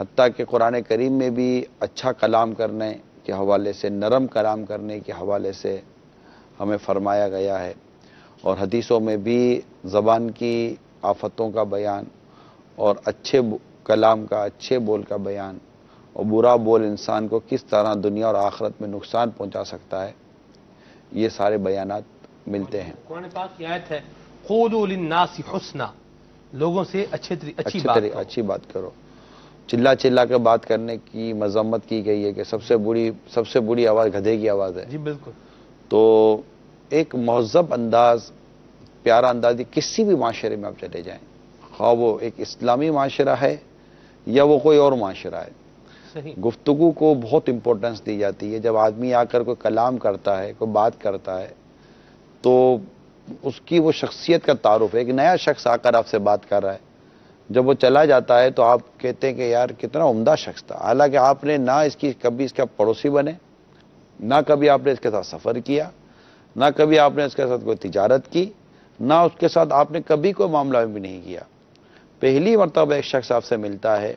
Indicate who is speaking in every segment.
Speaker 1: حتیٰ کہ قرآن کریم میں بھی اچھا کلام کرنے کے حوالے سے، نرم کلام کرنے کے حوالے سے ہمیں فرمایا گیا ہے، اور حدیثوں میں بھی زبان کی آفتوں کا بیان اور اچھے کلام کا، اچھے بول کا بیان، اور برا بول انسان کو کس طرح دنیا اور آخرت میں نقصان پہنچا سکتا ہے، یہ سارے بیانات ملتے ہیں۔
Speaker 2: قرآن پاک کی آیت ہے قولوا للناس حسنا، لوگوں سے اچھی بات کرو۔
Speaker 1: چلا چلا کے بات کرنے کی مذمت کی گئی ہے کہ سب سے بری آواز گدھے کی آواز ہے۔
Speaker 2: جی بالکل۔
Speaker 1: تو ایک مہذب انداز، پیارا انداز کسی بھی معاشرے میں آپ چلے جائیں، خواہ وہ ایک اسلامی معاشرہ ہے یا وہ کوئی اور معاشرہ ہے،
Speaker 2: صحیح،
Speaker 1: گفتگو کو بہت امپورٹنس دی جاتی ہے۔ جب آدمی آ کر کوئی کلام کرتا ہے، کوئی بات کرتا ہے، تو اس کی وہ شخصیت کا تعارف ہے۔ ایک نیا شخص آ کر آپ سے بات کر رہا ہے، جب وہ چلا جاتا ہے تو آپ کہتے ہیں کہ یار کتنا عمدہ شخص تھا، حالانکہ آپ نے نہ کبھی اس کا پڑوسی بنے، نہ کبھی آپ نے اس کے ساتھ سفر کیا، نہ کبھی آپ نے اس کے ساتھ کوئی تجارت کی، نہ اس کے ساتھ آپ نے کبھی کوئی معاملہ بھی نہیں کیا۔ پہلی مرتبہ ایک شخص آپ سے ملتا ہے،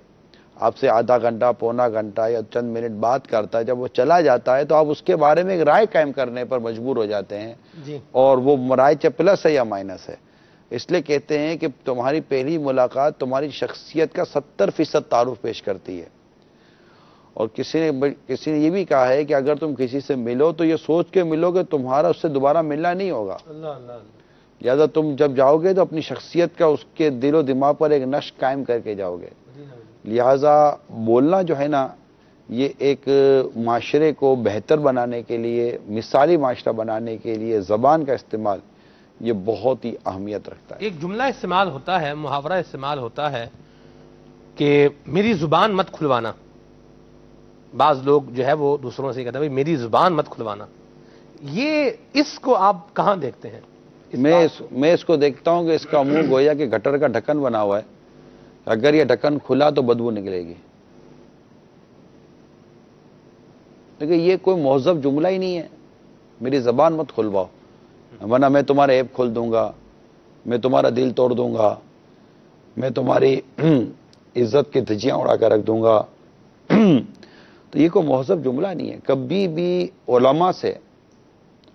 Speaker 1: آپ سے آدھا گھنٹہ، پونا گھنٹہ یا چند منٹ بات کرتا ہے، جب وہ چلا جاتا ہے تو آپ اس کے بارے میں ایک رائے قائم کرنے پر مجبور ہو جاتے ہیں،
Speaker 2: جی،
Speaker 1: اور وہ رائے چاہے پلس ہے یا مائنس ہے۔ اس لیے کہتے ہیں کہ تمہاری پہلی ملاقات تمہاری شخصیت کا 70% تعارف پیش کرتی ہے۔ اور کسی نے یہ بھی کہا ہے کہ اگر تم کسی سے ملو تو یہ سوچ کے ملو کہ تمہارا اس سے دوبارہ ملنا نہیں ہوگا،
Speaker 2: اللہ اللہ اللہ،
Speaker 1: لہٰذا تم جب جاؤ گے تو اپنی شخصیت کا اس کے دل و دماغ پر ایک نقش قائم کر کے جاؤ گے۔ لہٰذا بولنا جو ہے نا، یہ ایک معاشرے کو بہتر بنانے کے لیے، مثالی معاشرہ بنانے کے لیے زبان کا استعمال یہ بہت ہی اہمیت رکھتا ہے۔
Speaker 2: ایک جملہ استعمال ہوتا ہے، محاورہ استعمال ہوتا ہے کہ میری زبان مت کھلوانا۔ بعض لوگ جو ہے وہ دوسروں سے کہتے ہیں بھائی میری زبان مت کھلوانا، یہ اس کو آپ کہاں دیکھتے ہیں؟
Speaker 1: میں اس کو دیکھتا ہوں کہ اس کا منہ گویا کہ گٹر کا ڈھکن بنا ہوا ہے، اگر یہ ڈھکن کھلا تو بدبو نکلے گی۔ لیکن یہ کوئی مہذب جملہ ہی نہیں ہے، میری زبان مت کھلواؤ، ورنہ میں تمہارے عیب کھول دوں گا، میں تمہارا دل توڑ دوں گا، میں تمہاری عزت کی دھجیاں اڑا کر رکھ دوں گا۔ تو یہ کوئی مہذب جملہ نہیں ہے۔ کبھی بھی علماء سے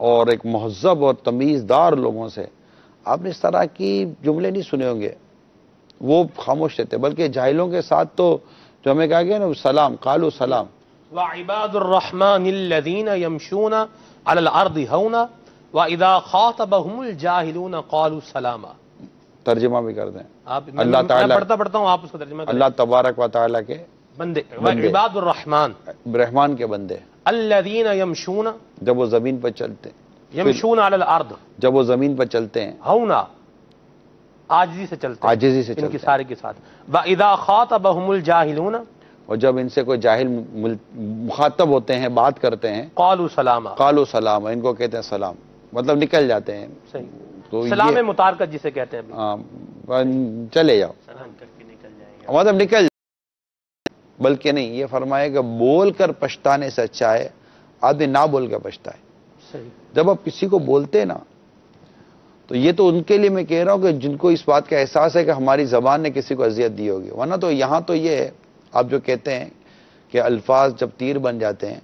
Speaker 1: اور ایک مہذب اور تمیزدار لوگوں سے آپ نے اس طرح کی جملے نہیں سنے ہوں گے، وہ خاموش رہتے، بلکہ جاہلوں کے ساتھ تو جو ہمیں کہا گیا نا سلام، قالوا سلام،
Speaker 2: وَعِبَادُ الرَّحْمَنِ الَّذِينَ يَمْشُونَ عَلَى الْأَرْضِ هَوْنًا وَإِذَا خَاطَبَهُمُ الْجَاهِلُونَ قَالُوا سَلَامًا۔
Speaker 1: ترجمہ بھی کر دیں۔
Speaker 2: اللہ تعالیٰ، میں پڑھتا ہوں، آپ اس کو ترجمہ کریں۔
Speaker 1: اللہ تبارک و تعالیٰ کے
Speaker 2: بندے، وَعِبَادُ الرَّحْمَنِ
Speaker 1: رحمان کے بندے،
Speaker 2: الَّذِينَ يَمْشُونَ،
Speaker 1: جب وہ زمین پر چلتے ہیں،
Speaker 2: يَمْشُونَ عَلَى الْأَرْضِ،
Speaker 1: جب وہ زمین پر چلتے ہیں
Speaker 2: ہونا، عاجزی سے چلتے ہیں،
Speaker 1: عاجزی سے
Speaker 2: ان
Speaker 1: چلتے
Speaker 2: کی
Speaker 1: ہیں،
Speaker 2: سارے کے ساتھ۔ وَإِذَا خَاطَبَهُمُ الْجَاهِلُونَ،
Speaker 1: اور جب ان سے کوئی جاہل مخاطب ہوتے ہیں، بات کرتے ہیں،
Speaker 2: قَالُوا سَلَامًا،
Speaker 1: قالوا سلام، ان کو کہتے ہیں سلام، مطلب نکل جاتے ہیں۔
Speaker 2: صحیح،
Speaker 1: تو
Speaker 2: سلام متارکت جسے کہتے ہیں،
Speaker 1: چلے جاؤ،
Speaker 2: سلام کر کے نکل جائیں گے۔
Speaker 1: مطلب نکل جاؤ۔ بلکہ نہیں، یہ فرمایا کہ بول کر پچھتانے سے اچھا ہے آدمی نہ بول کر پچھتائے۔
Speaker 2: صحیح،
Speaker 1: جب آپ کسی کو بولتے ہیں نا، تو یہ تو ان کے لیے میں کہہ رہا ہوں کہ جن کو اس بات کا احساس ہے کہ ہماری زبان نے کسی کو اذیت دی ہوگی، ورنہ تو یہاں تو یہ ہے، آپ جو کہتے ہیں کہ الفاظ جب تیر بن جاتے ہیں،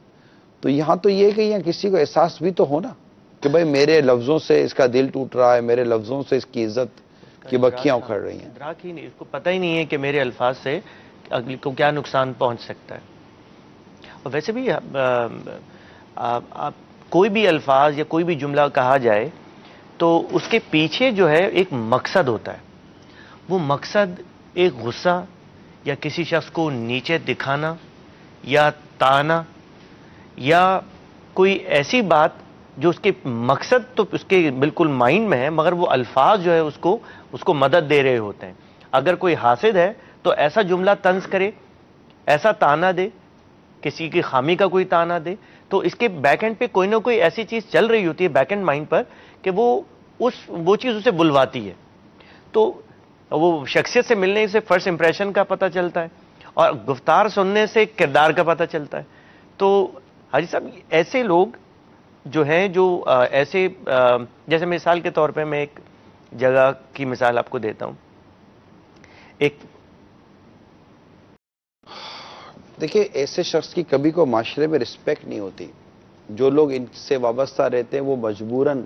Speaker 1: تو یہاں تو یہ ہے کہ یہاں کسی کو احساس بھی تو ہونا کہ بھائی میرے لفظوں سے اس کا دل ٹوٹ رہا ہے، میرے لفظوں سے اس کی عزت کی بکیاں اکھڑ رہی ہیں۔
Speaker 3: ادراک ہی نہیں، اس کو پتہ ہی نہیں ہے کہ میرے الفاظ سے اگلی کو کیا نقصان پہنچ سکتا ہے۔ اور ویسے بھی کوئی بھی الفاظ یا کوئی بھی جملہ کہا جائے تو اس کے پیچھے جو ہے ایک مقصد ہوتا ہے۔ وہ مقصد ایک غصہ یا کسی شخص کو نیچے دکھانا یا تانا یا کوئی ایسی بات جو اس کے مقصد تو اس کے بالکل مائنڈ میں ہے، مگر وہ الفاظ جو ہے اس کو مدد دے رہے ہوتے ہیں۔ اگر کوئی حاسد ہے تو ایسا جملہ طنز کرے، ایسا تانا دے، کسی کی خامی کا کوئی تانا دے، تو اس کے بیک اینڈ پہ کوئی نہ کوئی ایسی چیز چل رہی ہوتی ہے بیک اینڈ مائنڈ پر کہ وہ چیز اسے بلواتی ہے۔ تو وہ شخصیت سے ملنے سے فرسٹ امپریشن کا پتہ چلتا ہے، اور گفتار سننے سے کردار کا پتہ چلتا ہے۔ تو حاجی صاحب، ایسے لوگ جو ہیں جو ایسے جیسے مثال کے طور پہ میں ایک جگہ کی مثال آپ کو دیتا ہوں۔ ایک
Speaker 1: دیکھیے ایسے شخص کی کبھی کو معاشرے میں رسپیکٹ نہیں ہوتی. جو لوگ ان سے وابستہ رہتے ہیں وہ مجبوراً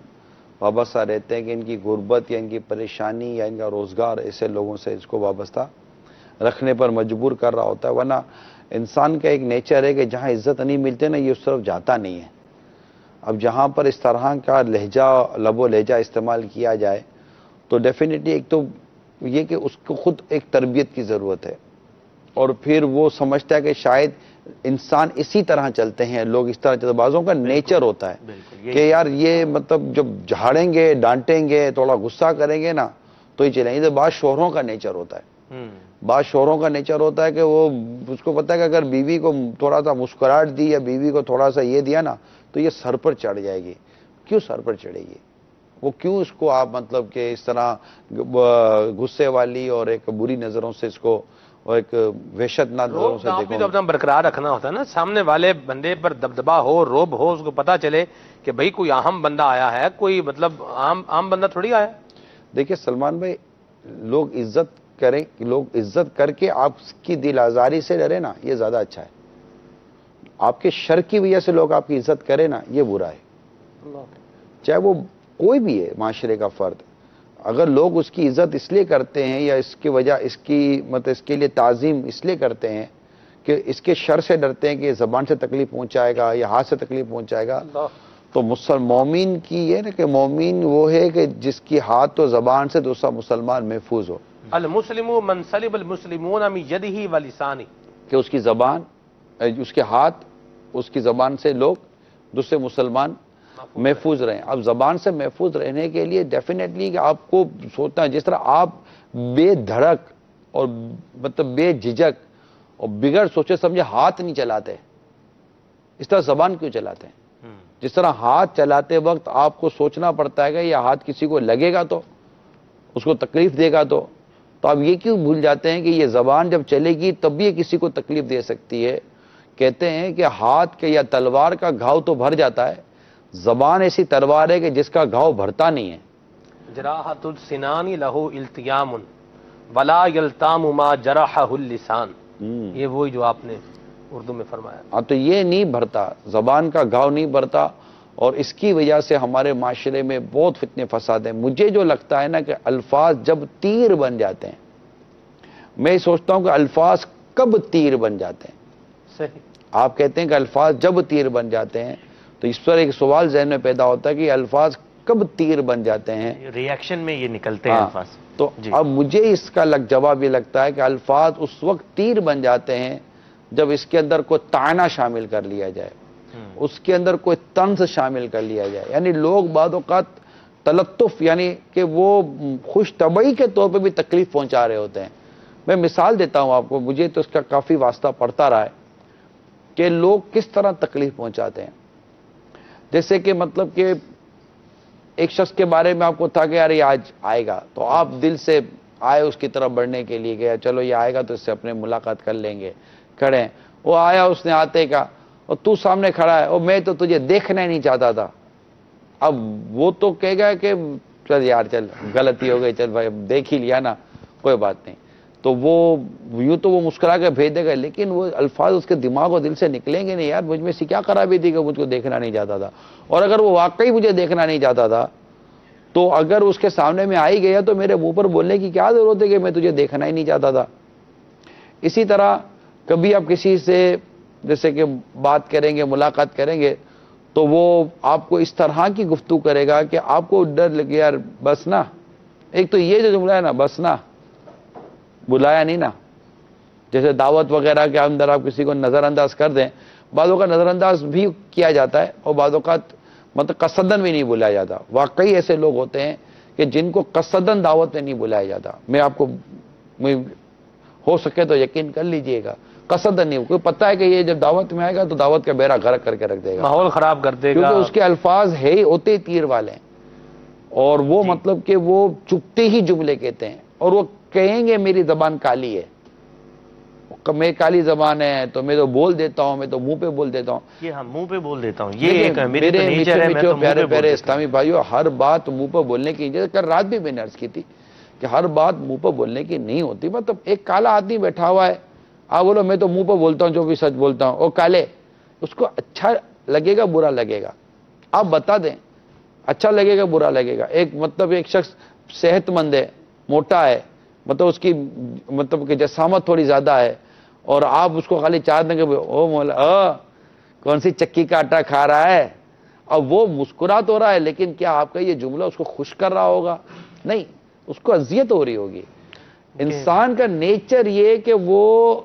Speaker 1: وابستہ رہتے ہیں کہ ان کی غربت یا ان کی پریشانی یا ان کا روزگار ایسے لوگوں سے اس کو وابستہ رکھنے پر مجبور کر رہا ہوتا ہے. ورنہ انسان کا ایک نیچر ہے کہ جہاں عزت نہیں ملتے نا یہ اس طرف جاتا نہیں ہے. اب جہاں پر اس طرح کا لہجہ لب و لہجہ استعمال کیا جائے تو ڈیفینیٹلی ایک تو یہ کہ اس کو خود ایک تربیت کی ضرورت ہے, اور پھر وہ سمجھتا ہے کہ شاید انسان اسی طرح چلتے ہیں, لوگ اس طرح چلتے ہیں. بعضوں کا نیچر ہوتا ہے کہ یار یہ مطلب جب جھاڑیں گے ڈانٹیں گے تھوڑا غصہ کریں گے نا تو ہی چلیں گے. بعض شوہروں کا نیچر ہوتا ہے, بعض شوہروں کا نیچر ہوتا ہے کہ وہ اس کو پتہ ہے کہ اگر بیوی کو تھوڑا سا مسکراہٹ دی یا بیوی کو تھوڑا سا یہ دیا نا تو یہ سر پر چڑھ جائے گی. کیوں سر پر چڑھے گی؟ وہ کیوں اس کو آپ مطلب کہ اس طرح غصے والی اور ایک بری نظروں سے اس کو اور ایک وحشت ناک نظروں سے
Speaker 2: دیکھو. تو اپنا برقرار رکھنا ہوتا ہے نا, سامنے والے بندے پر دبدبا ہو, روب ہو, اس کو پتا چلے کہ بھئی کوئی اہم بندہ آیا ہے, کوئی مطلب عام بندہ تھوڑی آیا.
Speaker 1: دیکھیے سلمان بھائی, لوگ عزت کریں, لوگ عزت کر کے آپ کی دل آزاری سے ڈرے نا یہ زیادہ اچھا ہے. آپ کے شر کی وجہ سے لوگ آپ کی عزت کریں نا یہ برا ہے, چاہے وہ کوئی بھی ہے معاشرے کا فرد. اگر لوگ اس کی عزت اس لیے کرتے ہیں یا اس کی وجہ اس کی مطلب اس کے لیے تعظیم اس لیے کرتے ہیں کہ اس کے شر سے ڈرتے ہیں کہ زبان سے تکلیف پہنچائے گا یا ہاتھ سے تکلیف پہنچائے گا, تو مومن کی یہ نا کہ مومن وہ ہے کہ جس کی ہاتھ تو زبان سے دوسرا مسلمان محفوظ ہو.
Speaker 2: المسلم من سلب المسلمون من یدہ و لسانہ,
Speaker 1: کہ اس کی زبان, اس کے ہاتھ, اس کی زبان سے لوگ دوسرے مسلمان محفوظ رہیں. اب زبان سے محفوظ رہنے کے لیے ڈیفینیٹلی کہ آپ کو سوچنا ہے, جس طرح آپ بے دھڑک اور مطلب بے جھجک اور بغیر سوچے سمجھے ہاتھ نہیں چلاتے, اس طرح زبان کیوں چلاتے ہیں؟ جس طرح ہاتھ چلاتے وقت آپ کو سوچنا پڑتا ہے کہ یہ ہاتھ کسی کو لگے گا تو اس کو تکلیف دے گا, تو آپ یہ کیوں بھول جاتے ہیں کہ یہ زبان جب چلے گی تب بھی یہ کسی کو تکلیف دے سکتی ہے. کہتے ہیں کہ ہاتھ کے یا تلوار کا گھاؤ تو بھر جاتا ہے, زبان ایسی تلوار ہے کہ جس کا گھاؤ بھرتا نہیں ہے.
Speaker 2: جراحۃ السنان لہ التیام ولا یلتام ما جرحہ اللسان, یہ وہی جو آپ نے اردو میں فرمایا.
Speaker 1: ہاں تو یہ نہیں بھرتا, زبان کا گھاؤ نہیں بھرتا, اور اس کی وجہ سے ہمارے معاشرے میں بہت فتنے فساد ہیں. مجھے جو لگتا ہے نا کہ الفاظ جب تیر بن جاتے ہیں, میں سوچتا ہوں کہ الفاظ کب تیر بن جاتے ہیں.
Speaker 2: صحیح.
Speaker 1: آپ کہتے ہیں کہ الفاظ جب تیر بن جاتے ہیں, تو اس پر ایک سوال ذہن میں پیدا ہوتا ہے کہ الفاظ کب تیر بن جاتے ہیں,
Speaker 3: ری ایکشن میں یہ نکلتے ہیں الفاظ.
Speaker 1: تو اب مجھے اس کا جواب یہ لگتا ہے کہ الفاظ اس وقت تیر بن جاتے ہیں جب اس کے اندر کوئی طعنہ شامل کر لیا جائے, اس کے اندر کوئی طنز شامل کر لیا جائے. یعنی لوگ بعض اوقات تلطف یعنی کہ وہ خوش طبعی کے طور پہ بھی تکلیف پہنچا رہے ہوتے ہیں. میں مثال دیتا ہوں آپ کو, مجھے تو اس کا کافی واسطہ پڑتا رہا ہے کہ لوگ کس طرح تکلیف پہنچاتے ہیں. جیسے کہ مطلب کہ ایک شخص کے بارے میں آپ کو تھا کہ یار یہ آج آئے گا, تو آپ دل سے آئے اس کی طرف بڑھنے کے لیے گیا, چلو یہ آئے گا تو اس سے اپنے ملاقات کر لیں گے, کھڑے ہیں, وہ آیا, اس نے آتے کا, اور تو سامنے کھڑا ہے, اور میں تو تجھے دیکھنا ہی نہیں چاہتا تھا. اب وہ تو کہے گا کہ چل یار چل غلطی ہو گئی, چل بھائی دیکھ ہی لیا نا, کوئی بات نہیں. تو وہ یوں تو وہ مسکرا کے بھیج دے گا, لیکن وہ الفاظ اس کے دماغ و دل سے نکلیں گے نہیں, یار مجھ میں سے کیا خرابی تھی کہ مجھ کو دیکھنا نہیں چاہتا تھا. اور اگر وہ واقعی مجھے دیکھنا نہیں چاہتا تھا تو اگر اس کے سامنے میں آئی گیا تو میرے منہ پر بولنے کی کیا ضرورت ہے کہ میں تجھے دیکھنا ہی نہیں چاہتا تھا. اسی طرح کبھی آپ کسی سے جیسے کہ بات کریں گے, ملاقات کریں گے, تو وہ آپ کو اس طرح کی گفتگو کرے گا کہ آپ کو ڈر لگے, یار بس نا, ایک تو یہ جو جملہ ہے نا, بس نا, بلایا نہیں نا. جیسے دعوت وغیرہ کے اندر آپ کسی کو نظر انداز کر دیں, بعضوں کا نظر انداز بھی کیا جاتا ہے اور بعضوں کا مطلب قصدن بھی نہیں بلایا جاتا. واقعی ایسے لوگ ہوتے ہیں کہ جن کو قصدن دعوت میں نہیں بلایا جاتا. میں آپ کو ہو سکے تو یقین کر لیجئے گا, قصدن نہیں, کوئی پتہ ہے کہ یہ جب دعوت میں آئے گا تو دعوت کا بیڑا غرق کر کے رکھ دے گا,
Speaker 2: ماحول خراب کر دے گا,
Speaker 1: کیونکہ اس کے الفاظ ہے ہوتے تیر والے ہیں, اور وہ مطلب کہ وہ چپتے ہی جملے کہتے ہیں, اور وہ کہیں گے میری زبان کالی ہے, میں کالی زبان ہے تو میں تو بول دیتا ہوں, میں تو منہ پہ بول دیتا ہوں.
Speaker 3: یہ ہم منہ پہ بول دیتا ہوں, یہ ایک میرے نیچر ہے, میں تو
Speaker 1: پیارے پیارے اسلامی بھائیو, ہر بات منہ پہ بولنے کی, کل رات بھی میں نے عرض کی تھی کہ ہر بات منہ پہ بولنے کی نہیں ہوتی. مطلب ایک کالا آدمی بیٹھا ہوا ہے, آپ بولو میں تو منہ پہ بولتا ہوں جو بھی سچ بولتا ہوں، او کالے، اس کو اچھا لگے گا برا لگے گا؟ آپ بتا دیں، اچھا لگے گا برا لگے گا؟ ایک مطلب ایک شخص صحت مند ہے، موٹا ہے، مطلب اس کی مطلب کہ جسامت تھوڑی زیادہ ہے، اور آپ اس کو خالی چار دیں کہ او مولا کون سی چکی کا آٹا کھا رہا ہے، اب وہ مسکرا تو رہا ہے لیکن کیا آپ کا یہ جملہ اس کو خوش کر رہا ہوگا؟ نہیں، اس کو اذیت ہو رہی ہوگی۔ انسان کا نیچر یہ کہ وہ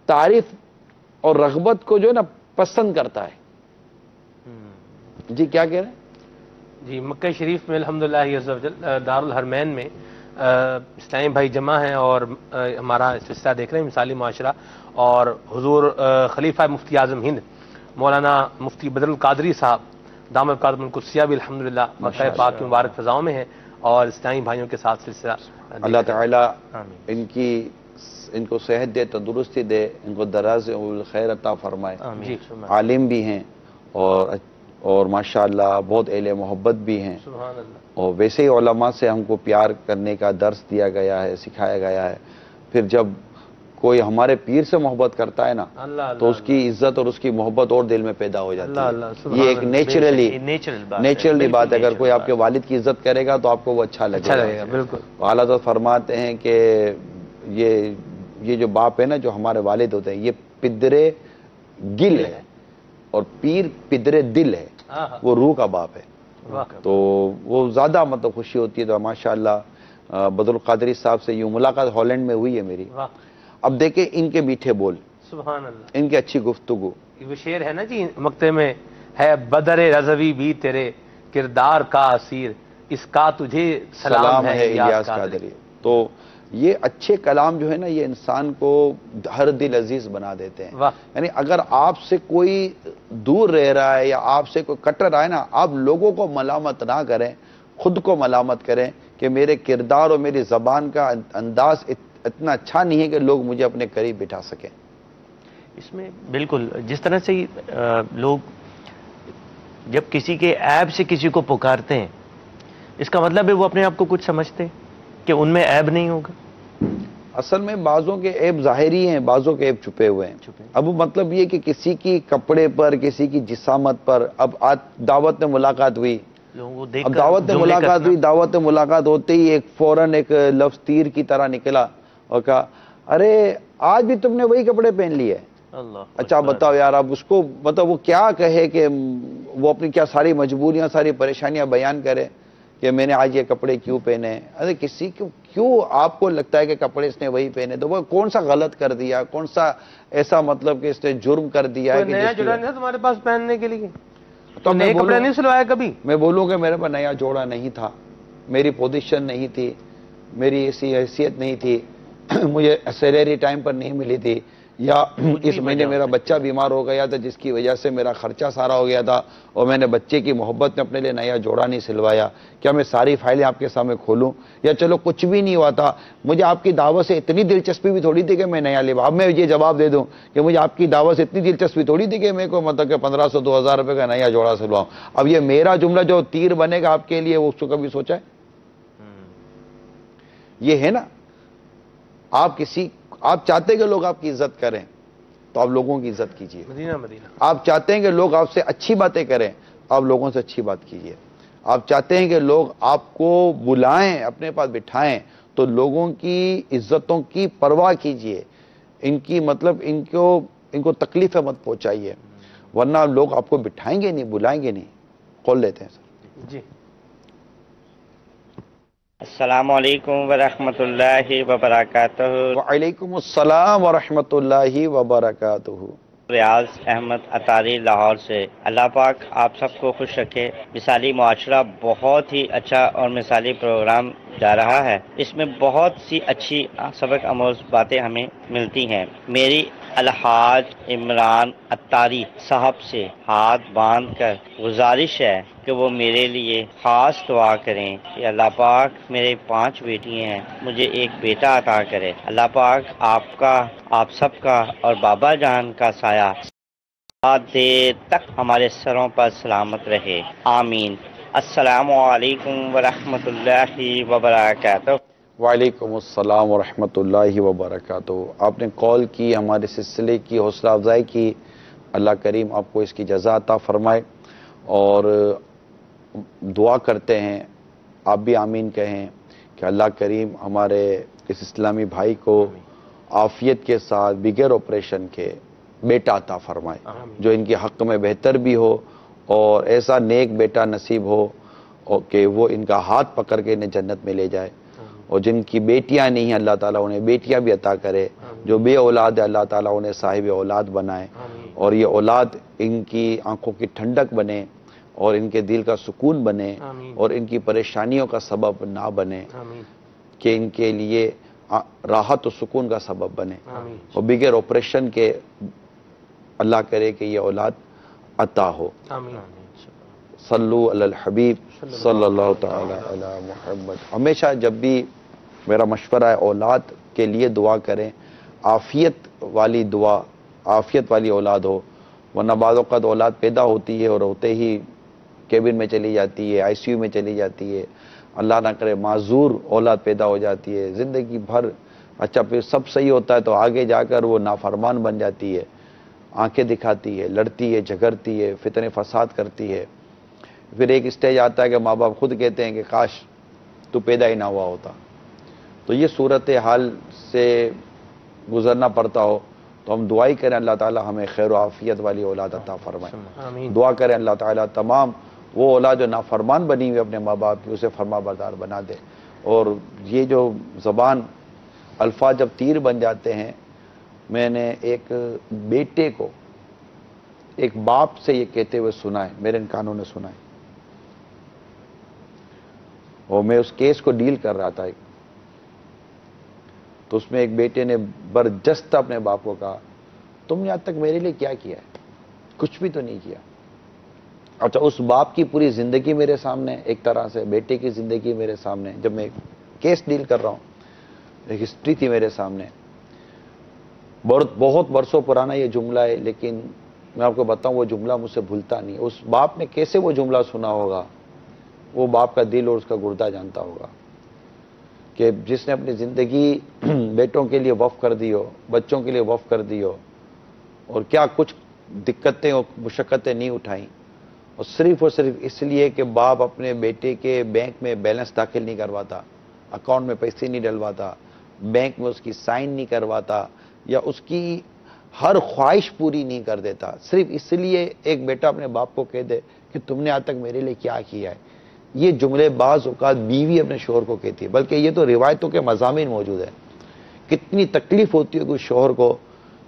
Speaker 1: تعریف اور رغبت کو جو ہے نا پسند کرتا ہے۔ جی کیا کہہ رہے ہیں؟
Speaker 2: جی مکہ شریف میں الحمدللہ عز و جل دار الحرمین میں اسلامی بھائی جمع ہیں اور ہمارا سلسلہ دیکھ رہے ہیں مثالی معاشرہ، اور حضور خلیفہ مفتی اعظم ہند مولانا مفتی بدر القادری صاحب دامت قادم القدسیہ بھی الحمدللہ مکہ پاک کی مبارک فضاؤں میں ہیں اور اسلامی بھائیوں کے ساتھ سلسلہ
Speaker 1: اللہ تعالیٰ ان کو صحت دے، تندرستی دے، ان کو دراز الخیر عطا فرمائے۔
Speaker 2: جی
Speaker 1: عالم بھی ہیں اور ماشاءاللہ بہت اہل محبت بھی ہیں،
Speaker 2: سبحان اللہ۔
Speaker 1: اور ویسے ہی علماء سے ہم کو پیار کرنے کا درس دیا گیا ہے، سکھایا گیا ہے۔ پھر جب کوئی ہمارے پیر سے محبت کرتا ہے نا تو اس کی عزت اور اس کی محبت اور دل میں پیدا ہو جاتی ہے۔ یہ ایک نیچرلی بات ہے۔ اگر کوئی آپ کے والد کی عزت کرے گا تو آپ کو وہ اچھا لگے گا۔
Speaker 2: بالکل۔
Speaker 1: اعلیٰ حضرت فرماتے ہیں کہ یہ جو باپ ہے نا، جو ہمارے والد ہوتے ہیں، یہ پدرے گل ہے اور پیر پدرے دل ہے، وہ روح کا باپ ہے۔ تو وہ زیادہ مطلب خوشی ہوتی ہے۔ تو ماشاءاللہ بدر القادری صاحب سے یوں ملاقات ہالینڈ میں ہوئی ہے میری۔ اب دیکھیں ان کے میٹھے بول،
Speaker 2: سبحان اللہ،
Speaker 1: ان کی اچھی گفتگو۔
Speaker 2: وہ شعر ہے نا جی مکتے میں، ہے بدر رضوی بھی تیرے کردار کا اسیر، اس کا تجھے سلام ہے الیاس قادری۔
Speaker 1: تو یہ اچھے کلام جو ہے نا یہ انسان کو ہر دل عزیز بنا دیتے ہیں۔ یعنی اگر آپ سے کوئی دور رہ رہا ہے یا آپ سے کوئی کٹ رہا ہے نا، آپ لوگوں کو ملامت نہ کریں، خود کو ملامت کریں کہ میرے کردار اور میری زبان کا انداز اتنا اچھا نہیں ہے کہ لوگ مجھے اپنے قریب بٹھا سکیں۔
Speaker 3: اس میں بالکل جس طرح سے لوگ جب کسی کے عیب سے کسی کو پکارتے ہیں، اس کا مطلب ہے وہ اپنے آپ کو کچھ سمجھتے ہیں کہ ان میں عیب نہیں ہوگا۔
Speaker 1: اصل میں بعضوں کے عیب ظاہری ہیں، بعضوں کے عیب چھپے ہوئے ہیں۔ اب مطلب یہ کہ کسی کی کپڑے پر، کسی کی جسامت پر، اب دعوت میں ملاقات ہوئی، اب دعوت میں ملاقات ہوئی، دعوت میں ملاقات ہوتے ہی ایک فوراً ایک لفظ تیر کی طرح نکلا اور کہا ارے آج بھی تم نے وہی کپڑے پہن لیے۔ اچھا بتاؤ یار، اب اس کو مطلب وہ کیا کہے کہ وہ اپنی کیا ساری مجبوریاں، ساری پریشانیاں بیان کرے کہ میں نے آج یہ کپڑے کیوں پہنے۔ ارے کسی کو کیوں آپ کو لگتا ہے کہ کپڑے اس نے وہی پہنے؟ تو وہ کون سا غلط کر دیا، کون سا ایسا مطلب کہ اس نے جرم کر دیا ہے کہ
Speaker 2: نیا جوڑا نہیں تمہارے پاس پہننے کے لیے؟ تو نئے کپڑے نہیں سلوایا کبھی؟
Speaker 1: میں بولوں کہ میرے پاس نیا جوڑا نہیں تھا، میری پوزیشن نہیں تھی، میری ایسی حیثیت نہیں تھی، مجھے سیلری ٹائم پر نہیں ملی تھی، یا اس مہینے میرا بچہ بیمار ہو گیا تھا جس کی وجہ سے میرا خرچہ سارا ہو گیا تھا اور میں نے بچے کی محبت میں اپنے لیے نیا جوڑا نہیں سلوایا۔ کیا میں ساری فائلیں آپ کے سامنے کھولوں؟ یا چلو کچھ بھی نہیں ہوا تھا، مجھے آپ کی دعوت سے اتنی دلچسپی بھی تھوڑی تھی کہ میں نیا لباس، اب میں یہ جواب دے دوں کہ مجھے آپ کی دعوت سے اتنی دلچسپی تھوڑی تھی کہ میں کو مطلب کہ 1500 2000 روپے کا نیا جوڑا سلواؤں۔ اب یہ میرا جملہ جو تیر بنے گا آپ کے لیے، وہ اس کو کبھی سوچا ہے؟ یہ ہے نا، آپ چاہتے ہیں کہ لوگ آپ کی عزت کریں تو آپ لوگوں کی عزت کیجئے۔
Speaker 2: مدینہ
Speaker 1: آپ چاہتے ہیں کہ لوگ آپ سے اچھی باتیں کریں، آپ لوگوں سے اچھی بات کیجئے۔ آپ چاہتے ہیں کہ لوگ آپ کو بلائیں، اپنے پاس بٹھائیں، تو لوگوں کی عزتوں کی پرواہ کیجئے، ان کی مطلب ان کو تکلیفیں مت پہنچائیے، ورنہ لوگ آپ کو بٹھائیں گے نہیں، بلائیں گے نہیں۔ کال لیتے ہیں سر۔
Speaker 2: جی
Speaker 4: السلام علیکم ورحمۃ اللہ وبرکاتہ۔
Speaker 1: وعلیکم السلام ورحمۃ اللہ وبرکاتہ۔
Speaker 4: ریاض احمد اطاری لاہور سے۔ اللہ پاک آپ سب کو خوش رکھے۔ مثالی معاشرہ بہت ہی اچھا اور مثالی پروگرام جا رہا ہے، اس میں بہت سی اچھی سبق آموز باتیں ہمیں ملتی ہیں۔ میری الحاج عمران اطاری صاحب سے ہاتھ باندھ کر گزارش ہے کہ وہ میرے لیے خاص دعا کریں کہ اللہ پاک میرے 5 بیٹی ہیں، مجھے ایک بیٹا عطا کرے۔ اللہ پاک آپ کا، آپ سب کا اور بابا جان کا سایہ دیر تک ہمارے سروں پر سلامت رہے، آمین۔ السلام علیکم ورحمۃ اللہ وبرکاتہ۔
Speaker 1: وعلیکم السلام ورحمۃ اللہ وبرکاتہ. آپ نے کال کی، ہمارے سلسلے کی حوصلہ افزائی کی. اللہ کریم آپ کو اس کی جزا عطا فرمائے. اور دعا کرتے ہیں، آپ بھی آمین کہیں، کہ اللہ کریم ہمارے اس اسلامی بھائی کو عافیت کے ساتھ بغیر آپریشن کے بیٹا عطا فرمائے، جو ان کے حق میں بہتر بھی ہو، اور ایسا نیک بیٹا نصیب ہو اور کہ وہ ان کا ہاتھ پکڑ کے انہیں جنت میں لے جائے. اور جن کی بیٹیاں نہیں ہیں اللہ تعالیٰ انہیں بیٹیاں بھی عطا کرے. جو بے اولاد ہے اللہ تعالیٰ انہیں صاحب اولاد بنائے، اور یہ اولاد ان کی آنکھوں کی ٹھنڈک بنے، اور ان کے دل کا سکون بنے، اور ان کی پریشانیوں کا سبب نہ بنے، کہ ان کے لیے راحت و سکون کا سبب بنے، اور بغیر آپریشن کے اللہ کرے کہ یہ اولاد عطا ہو. صلو علی الحبیب صلی اللہ تعالی علی محمد. ہمیشہ جب بھی میرا مشورہ ہے اولاد کے لیے دعا کریں، عافیت والی دعا، عافیت والی اولاد ہو. ورنہ بعض اوقات اولاد پیدا ہوتی ہے اور ہوتے ہی کیبن میں چلی جاتی ہے، آئی سی یو میں چلی جاتی ہے، اللہ نہ کرے معذور اولاد پیدا ہو جاتی ہے زندگی بھر. اچھا پھر سب صحیح ہوتا ہے تو آگے جا کر وہ نافرمان بن جاتی ہے، آنکھیں دکھاتی ہے، لڑتی ہے، جھگڑتی ہے، فتنے فساد کرتی ہے. پھر ایک اسٹیج آتا ہے کہ ماں باپ خود کہتے ہیں کہ کاش تو پیدا ہی نہ ہوا ہوتا. تو یہ صورتحال سے گزرنا پڑتا ہو تو ہم دعائی کریں اللہ تعالیٰ ہمیں خیر و عافیت والی اولاد عطا فرمائے. دعا کریں اللہ تعالیٰ تمام وہ اولاد جو نافرمان بنی ہوئی اپنے ماں باپ کی اسے فرما بردار بنا دے. اور یہ جو زبان الفاظ جب تیر بن جاتے ہیں، میں نے ایک بیٹے کو ایک باپ سے یہ کہتے ہوئے سنا ہے، میرے ان کانوں نے سنا ہے، اور میں اس کیس کو ڈیل کر رہا تھا. تو اس میں ایک بیٹے نے برجستہ اپنے باپ کو کہا تم نے آج تک میرے لیے کیا کیا ہے؟ کچھ بھی تو نہیں کیا. اچھا اس باپ کی پوری زندگی میرے سامنے، ایک طرح سے بیٹے کی زندگی میرے سامنے، جب میں کیس ڈیل کر رہا ہوں ایک ہسٹری تھی میرے سامنے. بہت برسوں پرانا یہ جملہ ہے، لیکن میں آپ کو بتاؤں وہ جملہ مجھ سے بھولتا نہیں. اس باپ نے کیسے وہ جملہ سنا ہوگا، وہ باپ کا دل اور اس کا گردہ جانتا ہوگا، کہ جس نے اپنی زندگی بیٹوں کے لیے وقف کر دی ہو، بچوں کے لیے وقف کر دی ہو، اور کیا کچھ دقتیں اور مشقتیں نہیں اٹھائیں، اور صرف اس لیے کہ باپ اپنے بیٹے کے بینک میں بیلنس داخل نہیں کرواتا، اکاؤنٹ میں پیسے نہیں ڈلواتا، بینک میں اس کی سائن نہیں کرواتا، یا اس کی ہر خواہش پوری نہیں کر دیتا، صرف اس لیے ایک بیٹا اپنے باپ کو کہہ دے کہ تم نے آج تک میرے لیے کیا کیا ہے. یہ جملے بعض اوقات بیوی اپنے شوہر کو کہتی ہے، بلکہ یہ تو روایتوں کے مضامین موجود ہیں. کتنی تکلیف ہوتی ہے اس شوہر کو